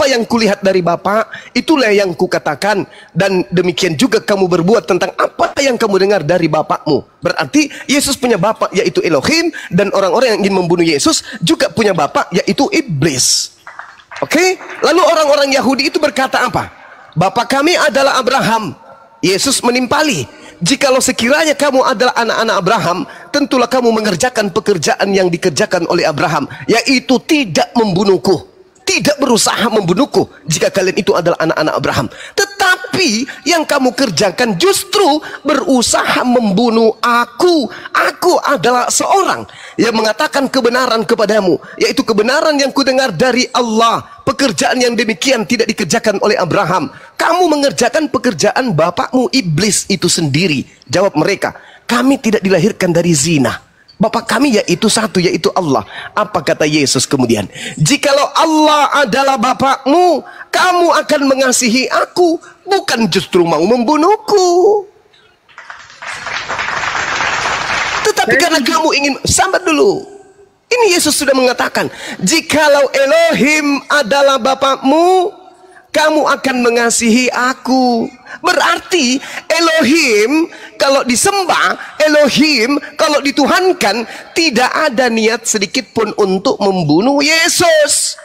yang kulihat dari Bapa, itulah yang kukatakan, dan demikian juga kamu berbuat tentang apa yang kamu dengar dari bapakmu. Berarti Yesus punya bapak, yaitu Elohim, dan orang-orang yang ingin membunuh Yesus juga punya bapak, yaitu iblis. Oke? Lalu orang-orang Yahudi itu berkata apa? Bapak kami adalah Abraham. Yesus menimpali, jikalau sekiranya kamu adalah anak-anak Abraham, tentulah kamu mengerjakan pekerjaan yang dikerjakan oleh Abraham, yaitu tidak membunuhku, tidak berusaha membunuhku jika kalian itu adalah anak-anak Abraham. Tetapi yang kamu kerjakan justru berusaha membunuh aku. Aku adalah seorang yang mengatakan kebenaran kepadamu, yaitu kebenaran yang kudengar dari Allah. Pekerjaan yang demikian tidak dikerjakan oleh Abraham. Kamu mengerjakan pekerjaan bapakmu iblis itu sendiri. Jawab mereka, kami tidak dilahirkan dari zina. Bapak kami yaitu satu, yaitu Allah. Apa kata Yesus kemudian? Jikalau Allah adalah bapakmu, kamu akan mengasihi aku, bukan justru mau membunuhku. Tetapi karena kamu ingin, sabar dulu. Ini Yesus sudah mengatakan, jikalau Elohim adalah Bapakmu, kamu akan mengasihi aku. Berarti Elohim kalau disembah, Elohim kalau dituhankan, tidak ada niat sedikit pun untuk membunuh Yesus.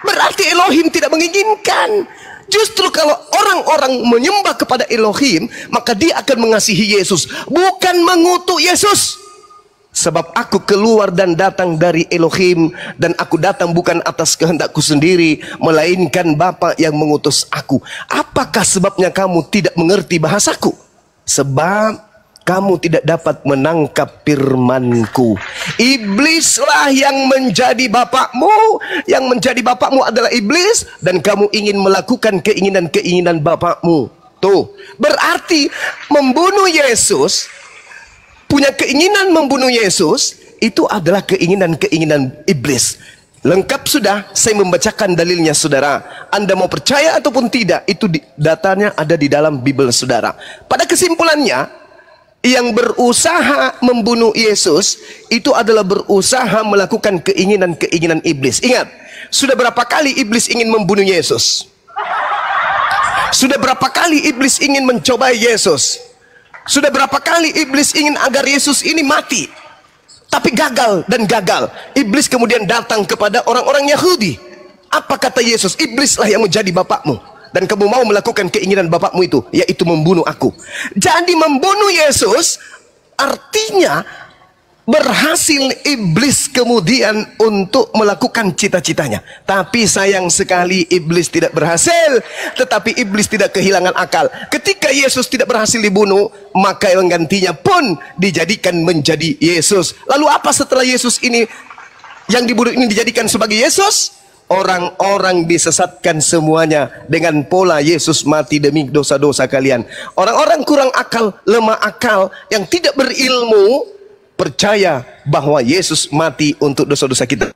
Berarti Elohim tidak menginginkan. Justru kalau orang-orang menyembah kepada Elohim, maka dia akan mengasihi Yesus, bukan mengutuk Yesus. Sebab aku keluar dan datang dari Elohim, dan aku datang bukan atas kehendakku sendiri, melainkan Bapa yang mengutus aku. Apakah sebabnya kamu tidak mengerti bahasaku? Sebab kamu tidak dapat menangkap firmanku. Iblislah yang menjadi bapakmu. Yang menjadi bapakmu adalah iblis, dan kamu ingin melakukan keinginan-keinginan bapakmu. Tuh, berarti membunuh Yesus, punya keinginan membunuh Yesus, itu adalah keinginan-keinginan iblis. Lengkap sudah, saya membacakan dalilnya saudara. Anda mau percaya ataupun tidak, itu datanya ada di dalam Bible saudara. Pada kesimpulannya, yang berusaha membunuh Yesus, itu adalah berusaha melakukan keinginan-keinginan iblis. Ingat, sudah berapa kali iblis ingin membunuh Yesus? Sudah berapa kali iblis ingin mencobai Yesus? Sudah berapa kali iblis ingin agar Yesus ini mati, tapi gagal dan gagal. Iblis kemudian datang kepada orang-orang Yahudi. Apa kata Yesus? Iblislah yang menjadi bapakmu, dan kamu mau melakukan keinginan bapakmu itu, yaitu membunuh aku. Jadi membunuh Yesus artinya berhasil iblis kemudian untuk melakukan cita-citanya. Tapi sayang sekali iblis tidak berhasil. Tetapi iblis tidak kehilangan akal. Ketika Yesus tidak berhasil dibunuh, maka penggantinya pun dijadikan menjadi Yesus. Lalu apa setelah Yesus ini, yang dibunuh ini dijadikan sebagai Yesus? Orang-orang disesatkan semuanya dengan pola Yesus mati demi dosa-dosa kalian. Orang-orang kurang akal, lemah akal, yang tidak berilmu, percaya bahwa Yesus mati untuk dosa-dosa kita.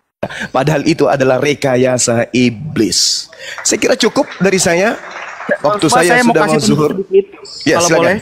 Padahal itu adalah rekayasa iblis. Saya kira cukup dari saya. Waktu saya sudah mau zuhur. Ya, kalau boleh.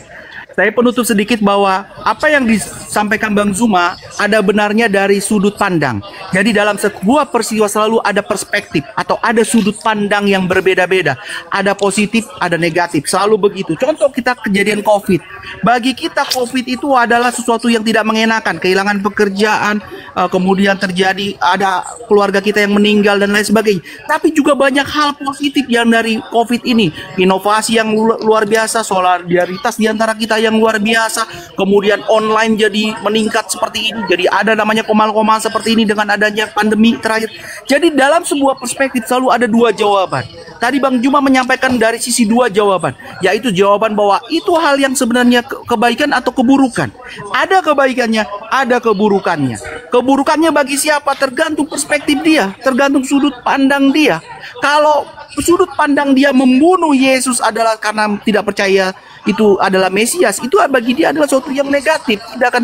Saya penutup sedikit bahwa apa yang disampaikan Bang Zuma ada benarnya dari sudut pandang. Jadi dalam sebuah peristiwa selalu ada perspektif atau ada sudut pandang yang berbeda-beda. Ada positif, ada negatif. Selalu begitu. Contoh kita kejadian COVID. Bagi kita COVID itu adalah sesuatu yang tidak mengenakan. Kehilangan pekerjaan, kemudian terjadi ada keluarga kita yang meninggal dan lain sebagainya. Tapi juga banyak hal positif yang dari COVID ini. Inovasi yang luar biasa, solidaritas di antara kita yang luar biasa, kemudian online jadi meningkat seperti ini, jadi ada namanya komal-komal seperti ini dengan adanya pandemi terakhir. Jadi dalam sebuah perspektif selalu ada dua jawaban. Tadi Bang Juma menyampaikan dari sisi dua jawaban, yaitu jawaban bahwa itu hal yang sebenarnya kebaikan atau keburukan. Ada kebaikannya, ada keburukannya. Keburukannya bagi siapa? Tergantung perspektif dia, tergantung sudut pandang dia. Kalau sudut pandang dia membunuh Yesus adalah karena tidak percaya itu adalah Mesias, itu bagi dia adalah sesuatu yang negatif, tidak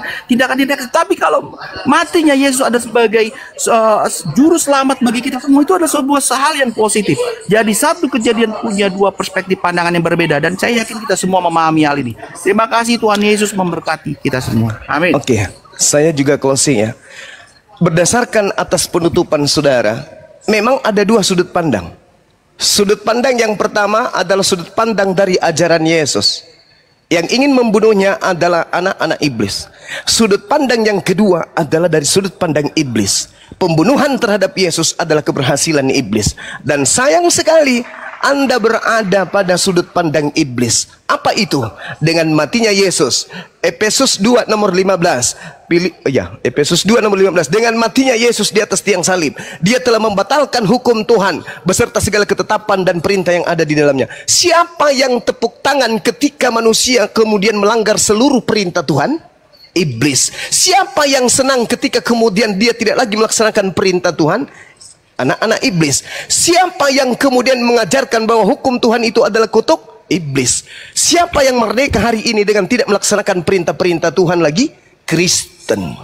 akan negatif. Tapi kalau matinya Yesus ada sebagai juru selamat bagi kita semua, itu adalah sebuah hal yang positif. Jadi satu kejadian punya dua perspektif pandangan yang berbeda, dan saya yakin kita semua memahami hal ini. Terima kasih, Tuhan Yesus memberkati kita semua. Amin. Oke, saya juga closing ya. Berdasarkan atas penutupan saudara, memang ada dua sudut pandang. Sudut pandang yang pertama adalah sudut pandang dari ajaran Yesus. Yang ingin membunuhnya adalah anak-anak iblis. Sudut pandang yang kedua adalah dari sudut pandang iblis. Pembunuhan terhadap Yesus adalah keberhasilan iblis. Dan sayang sekali Anda berada pada sudut pandang iblis. Apa itu? Dengan matinya Yesus. Efesus 2 nomor 15. Efesus 2 nomor 15. Dengan matinya Yesus di atas tiang salib, Dia telah membatalkan hukum Tuhan beserta segala ketetapan dan perintah yang ada di dalamnya. Siapa yang tepuk tangan ketika manusia kemudian melanggar seluruh perintah Tuhan? Iblis. Siapa yang senang ketika kemudian dia tidak lagi melaksanakan perintah Tuhan? Anak-anak iblis. Siapa yang kemudian mengajarkan bahwa hukum Tuhan itu adalah kutuk? Iblis. Siapa yang merdeka hari ini dengan tidak melaksanakan perintah-perintah Tuhan lagi? Kristen.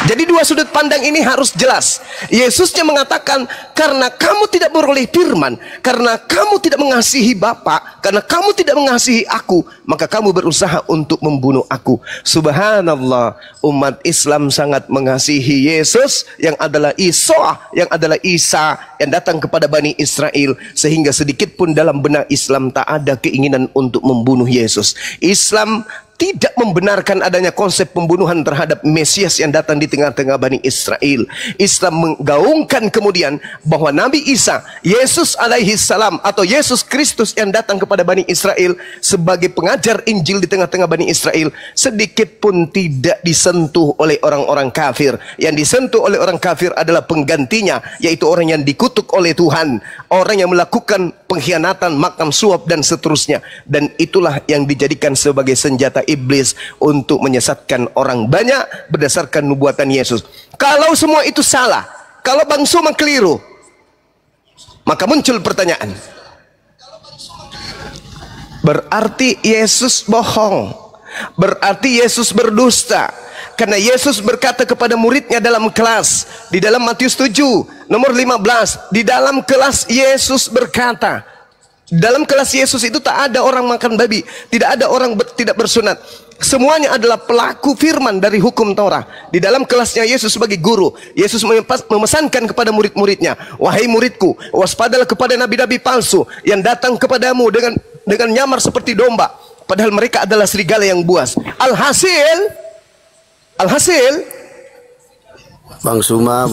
Jadi dua sudut pandang ini harus jelas. Yesusnya mengatakan, karena kamu tidak beroleh firman, karena kamu tidak mengasihi Bapa, karena kamu tidak mengasihi aku, maka kamu berusaha untuk membunuh aku. Subhanallah, umat Islam sangat mengasihi Yesus yang adalah Isa, yang adalah Isa yang datang kepada Bani Israel, sehingga sedikit pun dalam benak Islam tak ada keinginan untuk membunuh Yesus. Islam tidak membenarkan adanya konsep pembunuhan terhadap Mesias yang datang di tengah-tengah Bani Israel. Islam menggaungkan kemudian bahwa Nabi Isa, Yesus alaihi salam, atau Yesus Kristus yang datang kepada Bani Israel sebagai pengajar Injil di tengah-tengah Bani Israel, sedikit pun tidak disentuh oleh orang-orang kafir. Yang disentuh oleh orang kafir adalah penggantinya, yaitu orang yang dikutuk oleh Tuhan, orang yang melakukan pengkhianatan, makan suap, dan seterusnya. Dan itulah yang dijadikan sebagai senjata iblis untuk menyesatkan orang banyak berdasarkan nubuatan Yesus. Kalau semua itu salah, kalau Bang Suma keliru, maka muncul pertanyaan, berarti Yesus bohong, berarti Yesus berdusta. Karena Yesus berkata kepada muridnya dalam kelas, di dalam Matius 7 nomor 15, di dalam kelas Yesus berkata, dalam kelas Yesus itu tak ada orang makan babi, tidak ada orang tidak bersunat. Semuanya adalah pelaku firman dari hukum Taurat. Di dalam kelasnya Yesus sebagai guru, Yesus memesankan kepada murid-muridnya, wahai muridku, waspadalah kepada nabi-nabi palsu yang datang kepadamu dengan nyamar seperti domba, padahal mereka adalah serigala yang buas. Alhasil Bang Suma,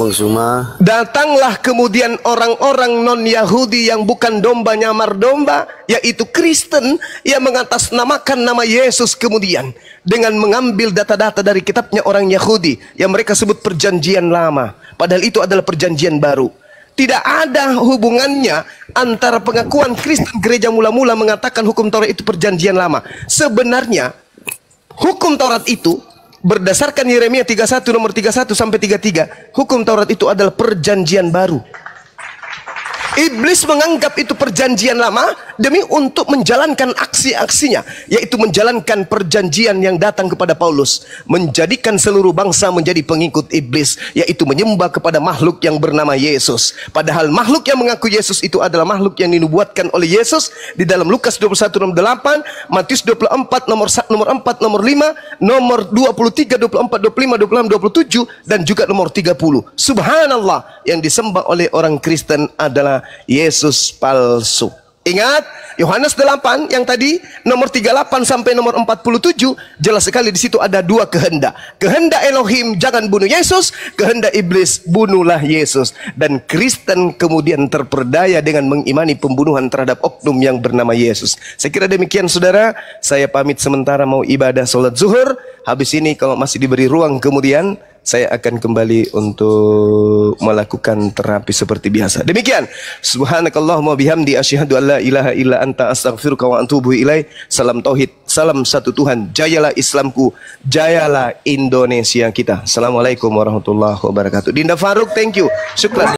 datanglah kemudian orang-orang non-Yahudi yang bukan domba nyamar domba, yaitu Kristen, yang mengatasnamakan nama Yesus kemudian dengan mengambil data-data dari kitabnya orang Yahudi yang mereka sebut perjanjian lama, padahal itu adalah perjanjian baru. Tidak ada hubungannya antara pengakuan Kristen gereja mula-mula mengatakan hukum Taurat itu perjanjian lama. Sebenarnya hukum Taurat itu berdasarkan Yeremia 31 nomor 31 sampai 33, hukum Taurat itu adalah perjanjian baru. Iblis menganggap itu perjanjian lama demi untuk menjalankan aksi-aksinya, yaitu menjalankan perjanjian yang datang kepada Paulus, menjadikan seluruh bangsa menjadi pengikut iblis, yaitu menyembah kepada makhluk yang bernama Yesus. Padahal makhluk yang mengaku Yesus itu adalah makhluk yang dinubuatkan oleh Yesus di dalam Lukas 21 nomor 8, Matius 24 nomor 4, nomor 5, nomor 23, 24, 25, 26, 27, dan juga nomor 30. Subhanallah, yang disembah oleh orang Kristen adalah Yesus palsu. Ingat Yohanes 8 yang tadi nomor 38 sampai nomor 47, jelas sekali di situ ada dua kehendak. Kehendak Elohim, jangan bunuh Yesus, kehendak iblis, bunuhlah Yesus. Dan Kristen kemudian terperdaya dengan mengimani pembunuhan terhadap oknum yang bernama Yesus. Saya kira demikian saudara, saya pamit sementara mau ibadah salat zuhur. Habis ini kalau masih diberi ruang kemudian saya akan kembali untuk melakukan terapi seperti biasa. Demikian. Subhanakallahumma bihamdi asyhadu an la ilaha illa anta astaghfiruka wa atubu ilaik. Salam tauhid, salam satu Tuhan. Jayalah Islamku, jayalah Indonesia kita. Assalamualaikum warahmatullahi wabarakatuh. Dinda Faruk, thank you. Syukran.